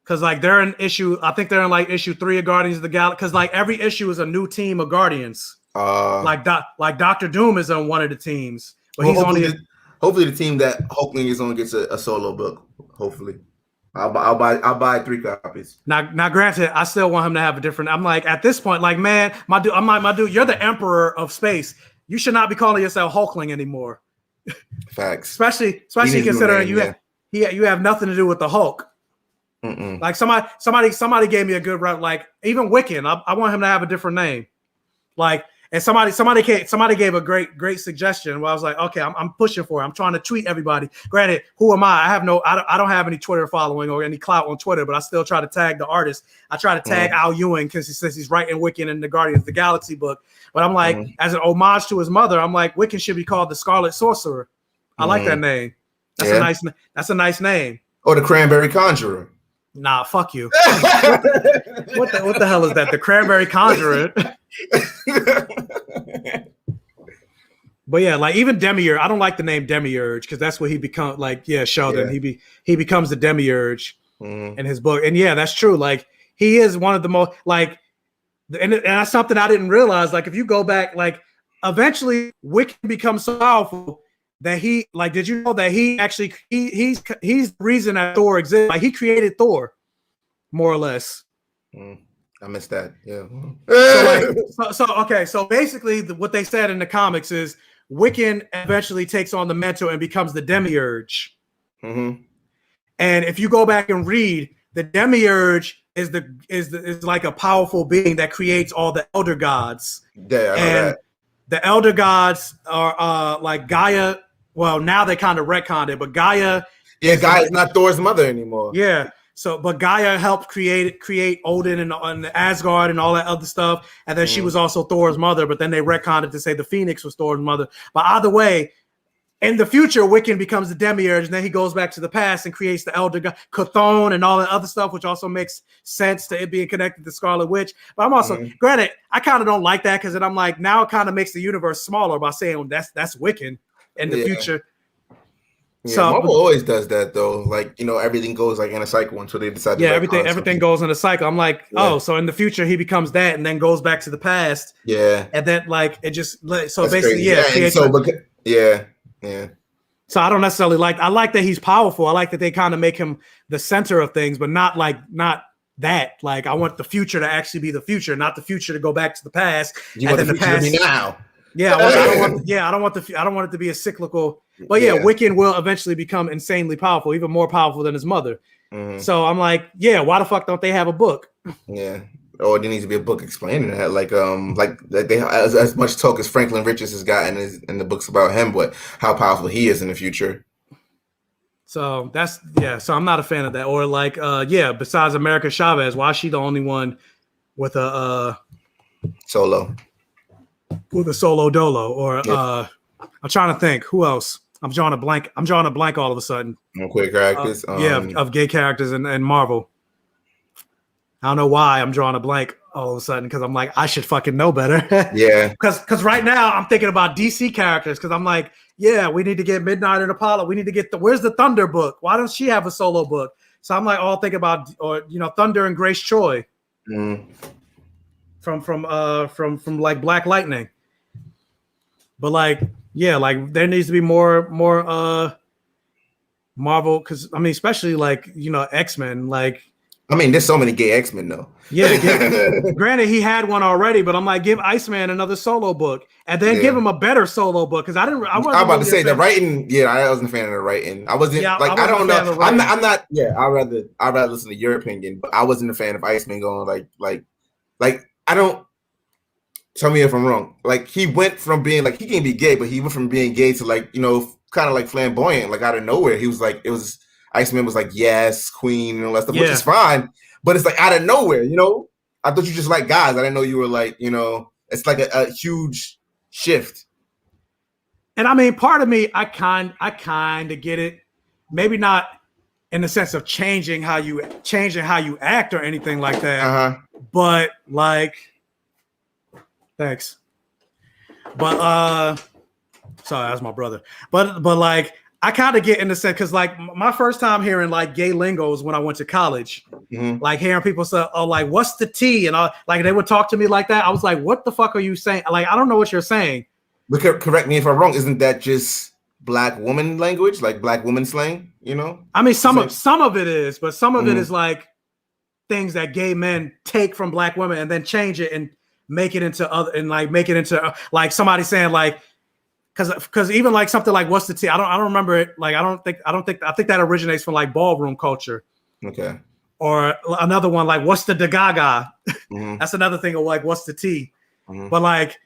Because like they're in I think they're in like issue 3 of Guardians of the Galaxy. Because like every issue is a new team of Guardians. Like Dr. Doom is on one of the teams. But he's hopefully the team that Hulkling is on gets a solo book. Hopefully, I'll buy 3 copies. Now, granted, I still want him to have a different. I'm like at this point, like man, my dude, you're the emperor of space. You should not be calling yourself Hulkling anymore. Facts, especially considering you have nothing to do with the Hulk. Like somebody gave me a good rep. Like even Wiccan, I want him to have a different name. Like. And somebody gave a great suggestion. Where I was like, okay, I'm pushing for it. I'm trying to tweet everybody. Granted, who am I? I don't have any Twitter following or any clout on Twitter, but I still try to tag the artist. I try to tag Al Ewing because he says he's writing Wiccan in the Guardians of the Galaxy book. But I'm like, as an homage to his mother, I'm like, Wiccan should be called the Scarlet Sorcerer. I like that name. That's a nice name. Or the Cranberry Conjurer. Nah, fuck you. What the hell is that? The Cranberry Conjurer. But yeah, like even Demiurge, I don't like the name Demiurge because that's what he becomes. Like, Sheldon, he becomes the Demiurge in his book, and yeah, that's true. Like he is one of the most like, and that's something I didn't realize. Like if you go back, like eventually Wiccan becomes so powerful that he like. Did you know that he actually he's the reason that Thor exists? Like he created Thor, more or less. I missed that. Yeah. So basically, what they said in the comics is Wiccan eventually takes on the mantle and becomes the Demiurge. And if you go back and read, the Demiurge is like a powerful being that creates all the elder gods. Yeah, I know that. The elder gods are like Gaia. Well, now they kind of retconned it, but Gaia. Yeah, Gaia is not Thor's mother anymore. Yeah. So, but Gaia helped create Odin and Asgard and all that other stuff, and then she was also Thor's mother. But then they retconned it to say the Phoenix was Thor's mother. But either way, in the future, Wiccan becomes the Demiurge, and then he goes back to the past and creates the Elder God, Chthon, and all that other stuff, which also makes sense to it being connected to Scarlet Witch. But I'm also, granted, I kind of don't like that because then I'm like, now it kind of makes the universe smaller by saying that's Wiccan in the future. Yeah, so Marvel always does that though. Like, everything goes like in a cycle until they decide to everything goes in a cycle. I'm like, so in the future he becomes that and then goes back to the past. Yeah. And then like it just so that's basically crazy. So I don't necessarily like. I like that he's powerful. I like that they kind of make him the center of things, but not that. Like I want the future to actually be the future, not the future to go back to the past. You want the future to be now. Yeah, I don't want it to be a cyclical. But yeah, Wiccan will eventually become insanely powerful, even more powerful than his mother. Mm-hmm. So I'm like, yeah, why the fuck don't they have a book? Yeah. Or there needs to be a book explaining that, like they as much talk as Franklin Richards has gotten in the books about him, but how powerful he is in the future. So so I'm not a fan of that. Or like, besides America Chavez, why is she the only one with a solo dolo? Or I'm trying to think who else. I'm drawing a blank all of a sudden. Queer characters. Of gay characters in Marvel. I don't know why I'm drawing a blank all of a sudden because I'm like, I should fucking know better. Yeah. Because right now I'm thinking about DC characters because I'm like, yeah, we need to get Midnight and Apollo. We need to get where's the Thunder book? Why doesn't she have a solo book? So I'm like, all thinking about Thunder and Grace Choi from like Black Lightning. But like, yeah, like there needs to be more Marvel because I mean, especially like X-Men like. I mean, there's so many gay X-Men though. Yeah, granted he had one already, but I'm like, give Iceman another solo book, and then give him a better solo book because I wasn't. I'm about to say the writing. Yeah, I wasn't a fan of the writing. I wasn't I don't know. I'm not. Yeah, I'd rather listen to your opinion, but I wasn't a fan of Iceman going like I don't. Tell me if I'm wrong. Like he went from being like he can be gay, but he went from being gay to like kind of like flamboyant, like out of nowhere. He was like Iceman was like, yes, queen, and all that stuff, which is fine. But it's like out of nowhere, I thought you just like guys. I didn't know you were like, it's like a huge shift. And I mean, part of me, I kind of get it. Maybe not in the sense of changing how you act or anything like that. Uh-huh. But like, thanks. But sorry, that's my brother. But like. I kind of get in the sense because like my first time hearing like gay lingo was when I went to college. Mm-hmm. Like hearing people say, "Oh, like what's the T?" and like they would talk to me like that. I was like, "What the fuck are you saying?" Like I don't know what you're saying. But correct me if I'm wrong. Isn't that just Black woman language, like Black woman slang? I mean, some of it is, but some of it is like things that gay men take from Black women and then change it and make it into like somebody saying like. Because even like something like what's the T? I don't remember it. Like I think that originates from like ballroom culture. Okay. Or another one like what's the Gaga? Mm-hmm. That's another thing of like what's the T? Mm-hmm. But like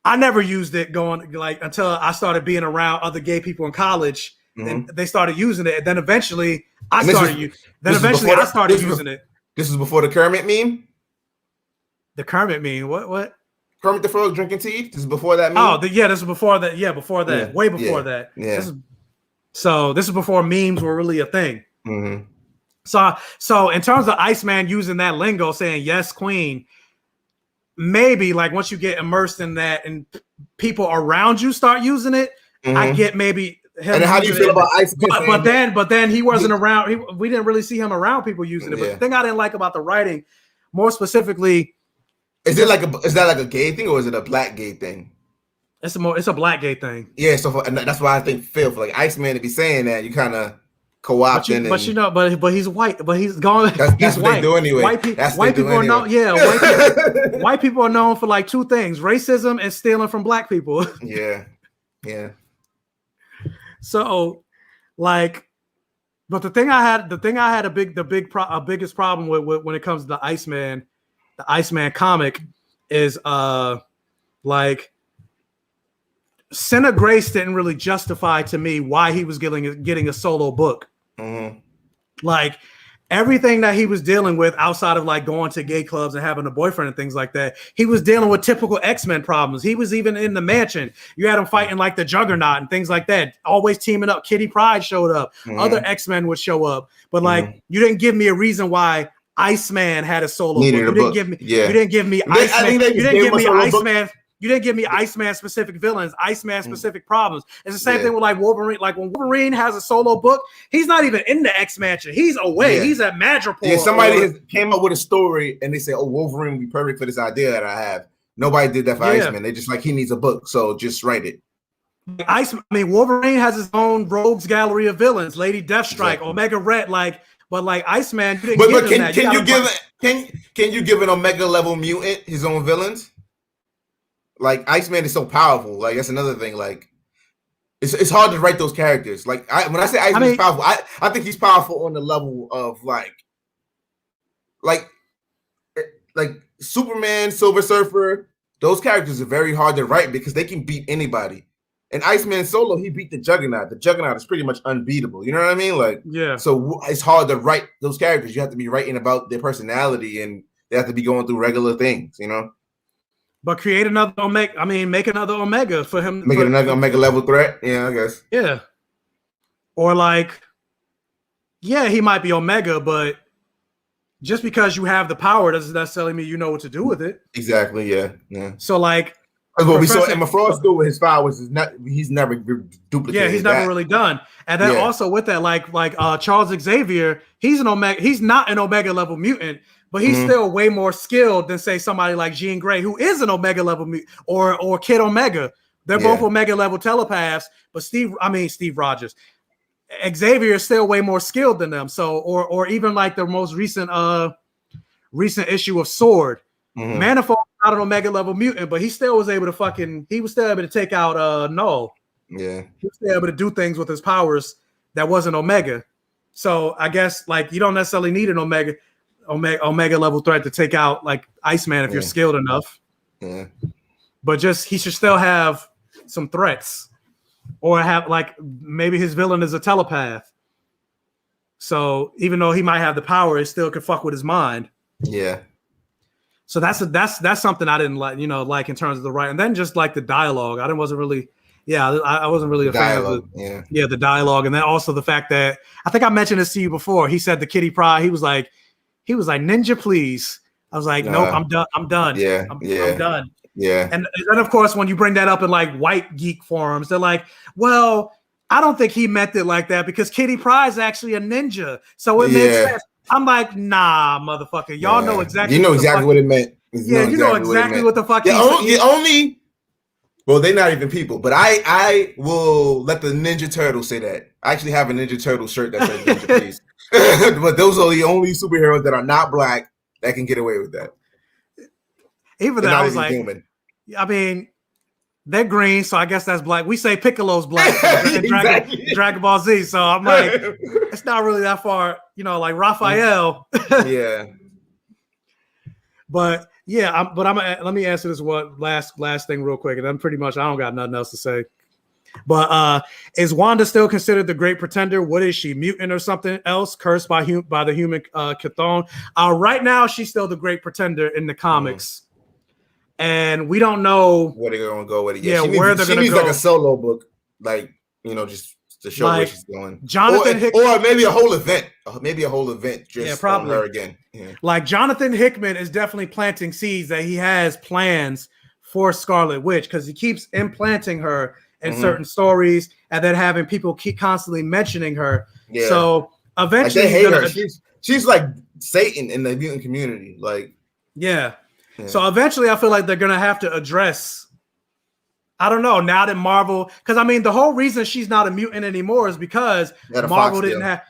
I never used it going like until I started being around other gay people in college. Mm-hmm. And they started using it. And then eventually I started using it. This was before the Kermit meme. The Kermit meme. What? Kermit the Frog drinking tea. This is before that meme. Oh, this is before that. Yeah, before that. Yeah, way before that. Yeah. This is before memes were really a thing. Mm-hmm. So in terms of Iceman using that lingo, saying yes, queen, maybe like once you get immersed in that and people around you start using it, I get maybe. And how do you feel about Iceman? But then he wasn't around. We didn't really see him around people using it. But the thing I didn't like about the writing, more specifically. Is that like a gay thing or is it a Black gay thing? It's a Black gay thing. Yeah, and that's why I think Phil, for like Iceman to be saying that, you kind of co-opting. But he's white. But he's gone. That's what they do anyway. White people are known. Yeah, white people are known for like two things: racism and stealing from Black people. Yeah. So, like, but the thing I had the biggest problem with when it comes to the Iceman comic is like Senna Grace didn't really justify to me why he was getting a solo book. Mm-hmm. Like everything that he was dealing with outside of like going to gay clubs and having a boyfriend and things like that, he was dealing with typical X-Men problems. He was even in the mansion. You had him fighting like the Juggernaut and things like that, always teaming up. Kitty Pryde showed up. Mm-hmm. Other X-Men would show up. But like you didn't give me a reason why Iceman had a solo book. You didn't give me Iceman. You didn't give me Iceman. You didn't give me Iceman specific villains, Iceman specific problems. It's the same thing with like Wolverine. Like when Wolverine has a solo book, he's not even in the X Mansion. He's away. Yeah. He's at Madripoor. Yeah, somebody came up with a story and they say, "Oh, Wolverine would be perfect for this idea that I have." Nobody did that for Iceman. They just like he needs a book, so just write it. Wolverine has his own rogues gallery of villains, Lady Deathstrike, Omega Red, but like Iceman, you didn't give him that. Can you give an Omega level mutant his own villains? Like Iceman is so powerful. Like that's another thing. Like it's hard to write those characters. Like when I say Iceman is powerful, I think he's powerful on the level of like Superman, Silver Surfer. Those characters are very hard to write because they can beat anybody. And Iceman solo, he beat the Juggernaut. The Juggernaut is pretty much unbeatable. You know what I mean? Like, yeah. So it's hard to write those characters. You have to be writing about their personality, and they have to be going through regular things. You know. But create another Omega. Make another Omega for him. Make it another Omega level threat. Yeah, I guess. Yeah. Or like, yeah, he might be Omega, but just because you have the power doesn't necessarily mean you know what to do with it. Exactly. Yeah. Yeah. So like. What we saw Emma Frost do with his powers is not. He's never duplicated. Yeah, he's never really done. And then also with that, like Charles Xavier, he's an Omega. He's not an Omega level mutant, but he's still way more skilled than say somebody like Jean Grey, who is an Omega level mutant, or Kid Omega. They're both Omega level telepaths, but Steve Rogers, Xavier is still way more skilled than them. So, or even like the most recent issue of Sword. Manifold not an Omega level mutant, but he still was able to he was still able to take out Null. Yeah. He was still able to do things with his powers that wasn't Omega. So I guess like you don't necessarily need an Omega level threat to take out like Iceman if you're skilled enough. Yeah. But just he should still have some threats. Or have like maybe his villain is a telepath. So even though he might have the power, it still could fuck with his mind. Yeah. So that's something I didn't like, like in terms of the writing. And then just like the dialogue, I wasn't really a fan of the dialogue. And then also the fact that I think I mentioned this to you before. He said to Kitty Pryde, he was like, Ninja, please. I was like, nope, I'm done. Yeah, I'm done. Yeah. And then of course, when you bring that up in like white geek forums, they're like, well, I don't think he meant it like that because Kitty Pryde's actually a ninja. So it makes sense. I'm like, nah, motherfucker. Y'all know exactly. You know exactly what it meant. You know exactly what the fuck. Well, they're not even people, but I will let the Ninja Turtle say that. I actually have a Ninja Turtle shirt that says Ninja, please. But those are the only superheroes that are not black that can get away with that. Even though I was like, human. I mean, they're green, so I guess that's black. We say Piccolo's black in Dragon Ball Z, so I'm like, it's not really that far, like Raphael. Yeah. But yeah, let me answer this one last thing real quick, and then pretty much I don't got nothing else to say. But is Wanda still considered the Great Pretender? What is she, mutant or something else? Cursed by the human Chthon? Right now, she's still the Great Pretender in the comics. And we don't know where they're gonna go with it. Yeah, where they're gonna go. She needs like a solo book, like just to show where she's going. Jonathan Hickman, or maybe a whole event. Just probably on her again. Yeah. Like Jonathan Hickman is definitely planting seeds that he has plans for Scarlet Witch because he keeps implanting her in certain stories and then having people keep constantly mentioning her. Yeah. So eventually, like they hate her. She's like Satan in the mutant community. Like yeah. So eventually I feel like they're going to have to address, I don't know, now that Marvel, because I mean, the whole reason she's not a mutant anymore is because Marvel didn't have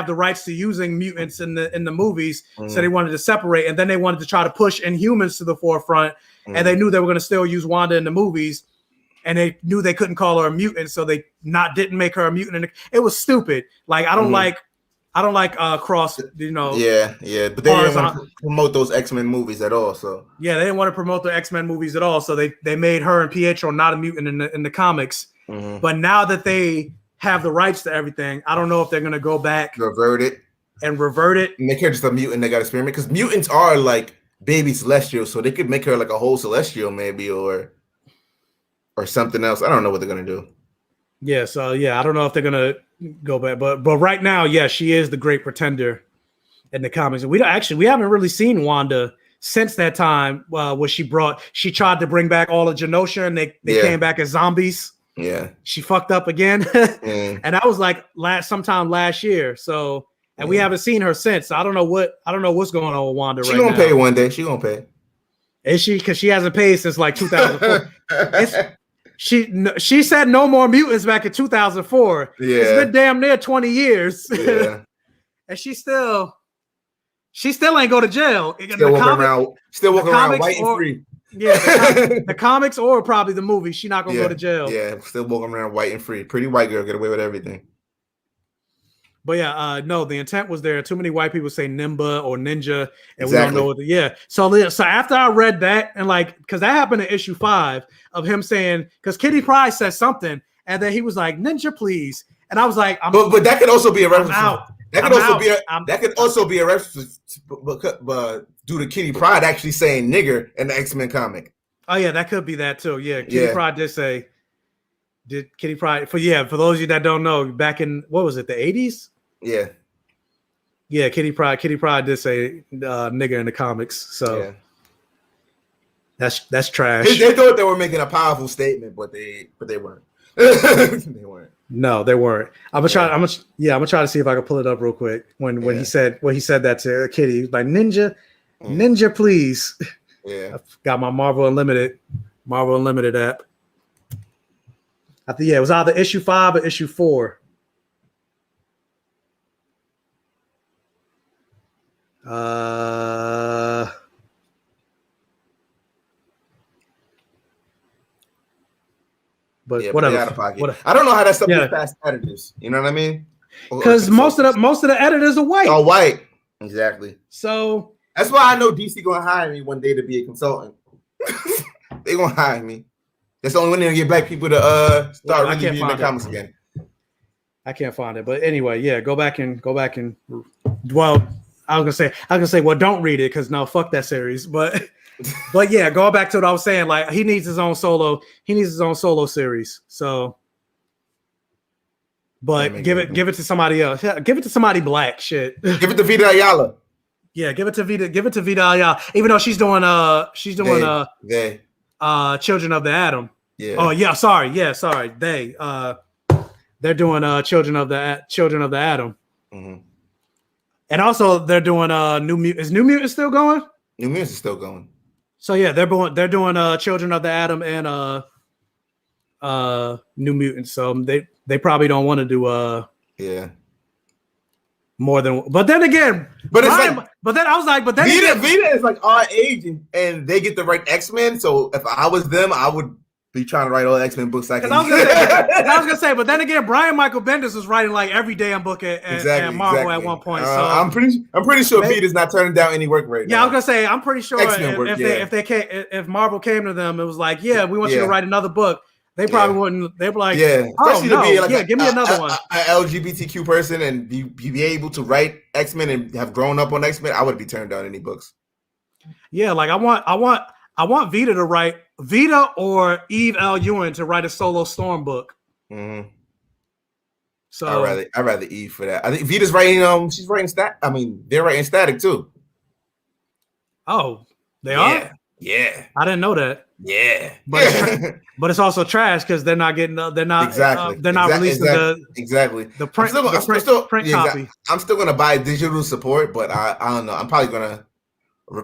the rights to using mutants in the movies. So they wanted to separate, and then they wanted to try to push Inhumans to the forefront, and they knew they were going to still use Wanda in the movies, and they knew they couldn't call her a mutant, so they didn't make her a mutant. It was stupid. Like, I don't like cross, but they didn't want to promote those X-Men movies at all. So they didn't want to promote the X-Men movies at all. So they made her and Pietro not a mutant in the comics. But now that they have the rights to everything, I don't know if they're gonna go back, revert it, and make her just a mutant. They got experiment because mutants are like baby celestials, so they could make her like a whole celestial maybe or something else. I don't know what they're gonna do. Yeah, so I don't know if they're gonna go back, but right now, she is the Great Pretender in the comics. And we haven't really seen Wanda since that time where she tried to bring back all of Genosha and they came back as zombies. Yeah, she fucked up again, and that was like sometime last year. So we haven't seen her since. So I don't know what's going on with Wanda. She gonna pay one day. She gonna pay. Is she? Because she hasn't paid since like 2004. she said no more mutants back in 2004. Yeah. It's been damn near 20 years. Yeah. And she still ain't go to jail. Still walking around white and free. Yeah, the comics or probably the movie. She not gonna go to jail. Yeah, still walking around white and free. Pretty white girl get away with everything. But yeah, no, the intent was there. Too many white people say Nimba or Ninja, and Exactly. we don't know what So after I read that, and like, because that happened in issue 5 of him saying, because Kitty Pryde said something, and then he was like, Ninja, please. And I was like, but that could also be a reference. That could also be a reference, but due to Kitty Pryde actually saying nigger in the X-Men comic. Oh yeah, that could be that too. Yeah, Kitty Pryde did Kitty Pryde for those of you that don't know, back in what was it, the 80s? Yeah. Yeah, Kitty Pryde did say nigger in the comics. So that's trash. They thought they were making a powerful statement, but they weren't. They weren't. No, they weren't. I'm gonna try to see if I can pull it up real quick. When he said that to Kitty, he was like, Ninja, please. Yeah. I got my Marvel Unlimited app. I think it was either issue 5 or issue 4. But whatever. I don't know how that stuff gets past editors. You know what I mean? Because most of the editors are white. Oh, white. Exactly. So that's why I know DC gonna hire me one day to be a consultant. They gonna hire me. That's the only way they're gonna get black people to start reading the comics again. I can't find it, but anyway, yeah, go back and. Well, I was gonna say, well, don't read it because no, fuck that series. But yeah, going back to what I was saying, like he needs his own solo series. So, but give it to somebody else. Yeah, give it to somebody black. Shit. Give it to Vita Ayala. Yeah, give it to Vita Ayala. Even though she's doing Children of the Atom. Yeah. Oh yeah, sorry. They're doing Children of the Atom. Mm-hmm. And also they're doing New Mutant. Is New Mutant still going? New Mutant is still going. So yeah, they're doing Children of the Atom and New Mutant. So they probably don't want to do more than. But then again, but I was like, Vita is like our age and they get the right X-Men. So if I was them, I would be trying to write all the X-Men books I can. I was gonna say, but then again, Brian Michael Bendis was writing like every damn book at Marvel at one point. So I'm pretty sure Vita's not turning down any work right now. Yeah, I was gonna say, I'm pretty sure if Marvel came to them, it was like, yeah, we want you to write another book. They probably wouldn't. They were like, especially to be like give me another one. An LGBTQ person and be able to write X-Men and have grown up on X-Men. I wouldn't be turned down any books. Yeah, like I want Vita to write or Eve L. Ewing to write a solo Storm book. Mm-hmm. So I'd rather Eve for that. I think Vita's writing. She's writing Static. I mean, they're writing Static too. Oh, they are. Yeah, I didn't know that. Yeah, but it's also trash because they're not getting. They're not releasing the print copy. I'm still gonna buy digital support, but I don't know. I'm probably gonna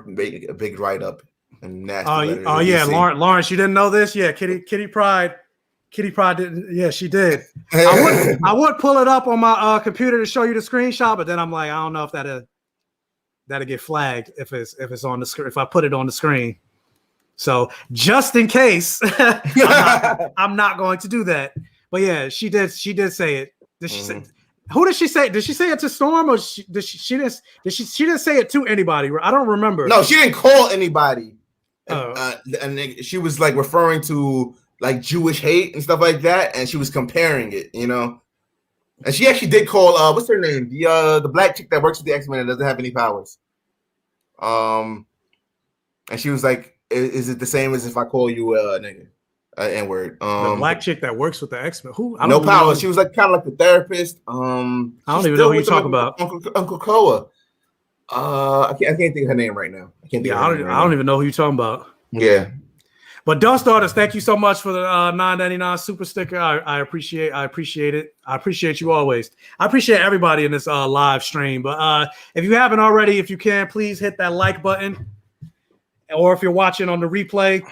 make a big write up. Lawrence, you didn't know this? Yeah, Kitty Pryde didn't. Yeah, she did. I would pull it up on my computer to show you the screenshot, but then I'm like, I don't know if that'll get flagged if it's on the screen if I put it on the screen. So just in case, I'm not going to do that. But yeah, she did say it. Did she say? Who did she say? Did she say it to Storm or she didn't say it to anybody? I don't remember. No, she didn't call anybody. And she was like referring to like Jewish hate and stuff like that, and she was comparing it, you know. And she actually did call what's her name? The black chick that works with the X-Men and doesn't have any powers. And she was like, "Is it the same as if I call you nigga, N-word?" The black chick that works with the X-Men, who? No powers. She was like kind of like the therapist. I don't even know who you're talking about. Uncle Koa. I can't think of her name right now. I don't even know who you're talking about. Yeah. But Dust Artist, thank you so much for the $9.99 super sticker. I appreciate it. I appreciate you always. I appreciate everybody in this live stream. But if you haven't already, if you can, please hit that like button. Or if you're watching on the replay,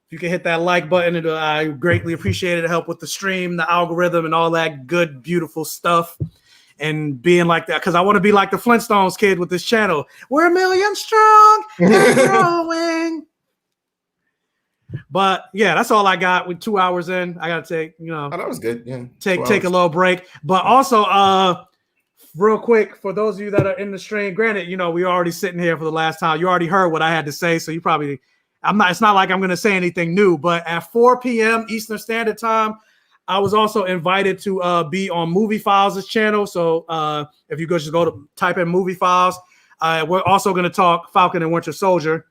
If you can hit that like button, I greatly appreciate it. To help with the stream, the algorithm, and all that good, beautiful stuff. And being like that, because I want to be like the Flintstones kid with this channel. We're 1 million strong and growing. But yeah, that's all I got. With 2 hours in, I gotta take, Oh, that was good. Yeah, take a little break. But also, real quick, for those of you that are in the stream, granted, we already sitting here for the last time. You already heard what I had to say, so you probably, it's not like I'm gonna say anything new. But at 4 p.m. Eastern Standard Time, I was also invited to be on Movie Files' channel. So if you just go to type in Movie Files, we're also going to talk Falcon and Winter Soldier.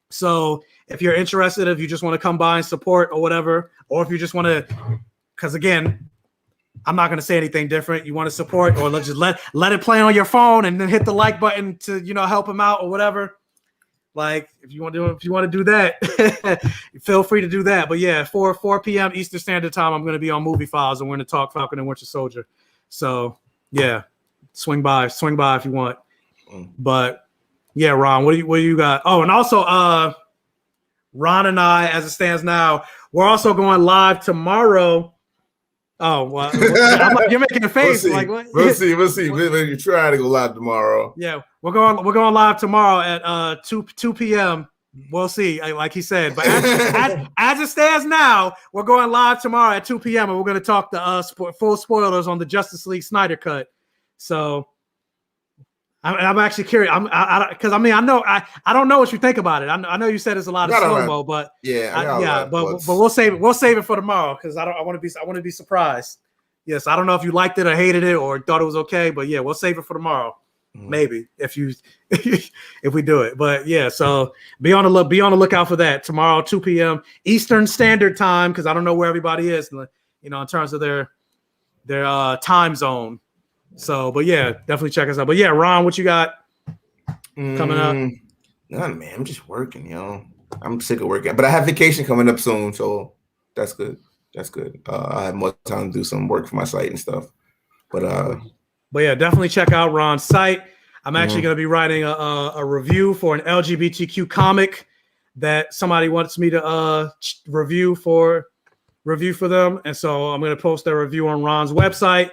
So if you're interested, if you just want to come by and support or whatever, or if you just want to, because again, I'm not going to say anything different. You want to support, or just let it play on your phone and then hit the like button to help him out or whatever. Like if you want to do that, feel free to do that. But yeah, 4 p.m. Eastern Standard Time, I'm going to be on Movie Files and we're going to talk Falcon and Winter Soldier. So yeah, swing by if you want. But yeah, Ron, what do you got? Oh, and also Ron and I, as it stands now, we're also going live tomorrow. Oh, well, you're making a face. We'll see. We're trying to go live tomorrow. Yeah, we're going live tomorrow at 2 p.m. We'll see, like he said. But as it stands now, we're going live tomorrow at 2 p.m. and we're going to talk the full spoilers on the Justice League Snyder Cut. So I'm actually curious. Because I don't know what you think about it. I know you said it's a lot of slow-mo, but but we'll save it for tomorrow because I want to be surprised. Yes, I don't know if you liked it or hated it or thought it was okay, but yeah, we'll save it for tomorrow. Maybe if we do it. But yeah, so be on the lookout for that tomorrow, 2 p.m. Eastern Standard Time, because I don't know where everybody is, in terms of their time zone. So, but yeah, definitely check us out. But yeah, Ron, what you got coming up? None, man. I'm just working, I'm sick of working, but I have vacation coming up soon, so that's good. I have more time to do some work for my site and stuff. But yeah, definitely check out Ron's site. I'm actually going to be writing a review for an LGBTQ comic that somebody wants me to review for them, and so I'm going to post that review on Ron's website.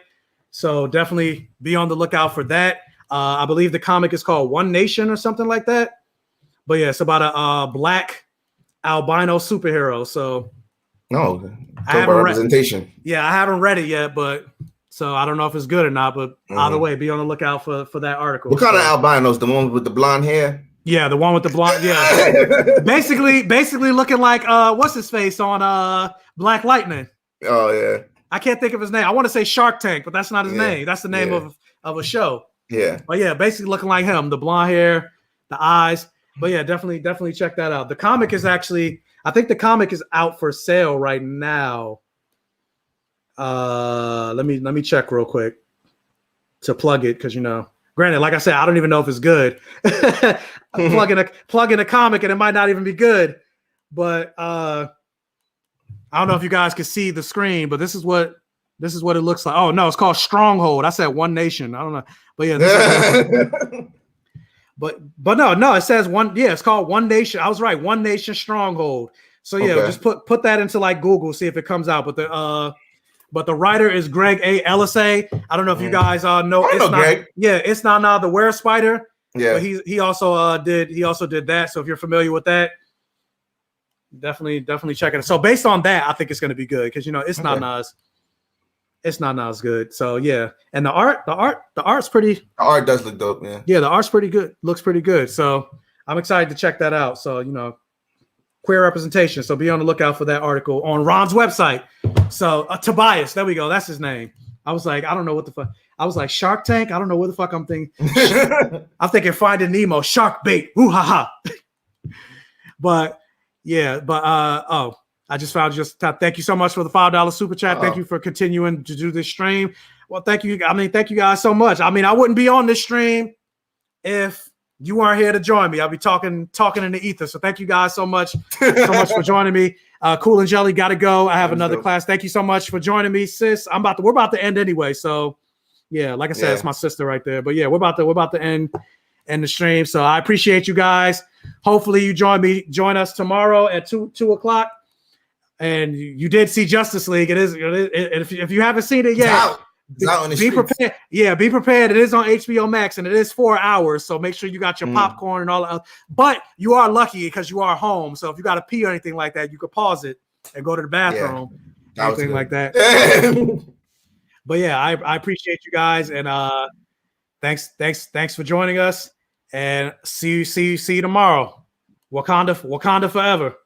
So definitely be on the lookout for that. I believe the comic is called One Nation or something like that. But yeah, it's about a black albino superhero. So I haven't representation. I haven't read it yet, but so I don't know if it's good or not. But either way, be on the lookout for that article. What kind of albinos? The one with the blonde hair? Yeah, the one with the blonde. Yeah, basically looking like what's his face on Black Lightning. Oh yeah. I can't think of his name. I want to say Shark Tank, but that's not his name. That's the name of a show. Yeah. But yeah, basically looking like him, the blonde hair, the eyes. But yeah, definitely check that out. The comic is actually, I think the comic is out for sale right now. Let me check real quick to plug it because granted, like I said, I don't even know if it's good. plug in a comic and it might not even be good. But I don't know if you guys can see the screen, but this is what it looks like. Oh no, it's called Stronghold. I said One Nation. I don't know, but yeah. but no, it says one. Yeah, it's called One Nation. I was right. One Nation Stronghold. So yeah, just put that into like Google, see if it comes out. But the writer is Greg A. Ellisay. I don't know if you guys know. It's not Greg. Yeah, it's not the Were Spider. Yeah, but he also did that. So if you're familiar with that. Definitely check it out. So based on that, I think it's going to be good because it's not as good. So yeah, and the art's pretty. The art does look dope, man. Yeah, the art's pretty good. Looks pretty good. So I'm excited to check that out. So queer representation. So be on the lookout for that article on Ron's website. So Tobias, there we go. That's his name. I was like, I don't know what the fuck. I was like Shark Tank. I don't know what the fuck I'm thinking. I'm thinking Finding Nemo, shark bait. Ooh ha ha. But. Yeah, but I just found thank you so much for the $5 super chat. Thank you for continuing to do this stream. Well, thank you. Thank you guys so much. I wouldn't be on this stream if you weren't here to join me. I'll be talking in the ether. So thank you guys so much for joining me. Cool and Jelly gotta go. I have another class. Thank you so much for joining me, sis. We're about to end anyway. So yeah, like I said, it's my sister right there. But yeah, we're about to end. in the stream. So I appreciate you guys. Hopefully you join us tomorrow at 2 o'clock. And you did see Justice League. If you haven't seen it yet, it's out on the be streets. prepared. Yeah, be prepared. It is on HBO Max and it is 4 hours. So make sure you got your popcorn and all that. But you are lucky because you are home. So if you got to pee or anything like that, you could pause it and go to the bathroom. Yeah, anything like that. But yeah, I appreciate you guys and thanks for joining us and see you tomorrow. Wakanda forever.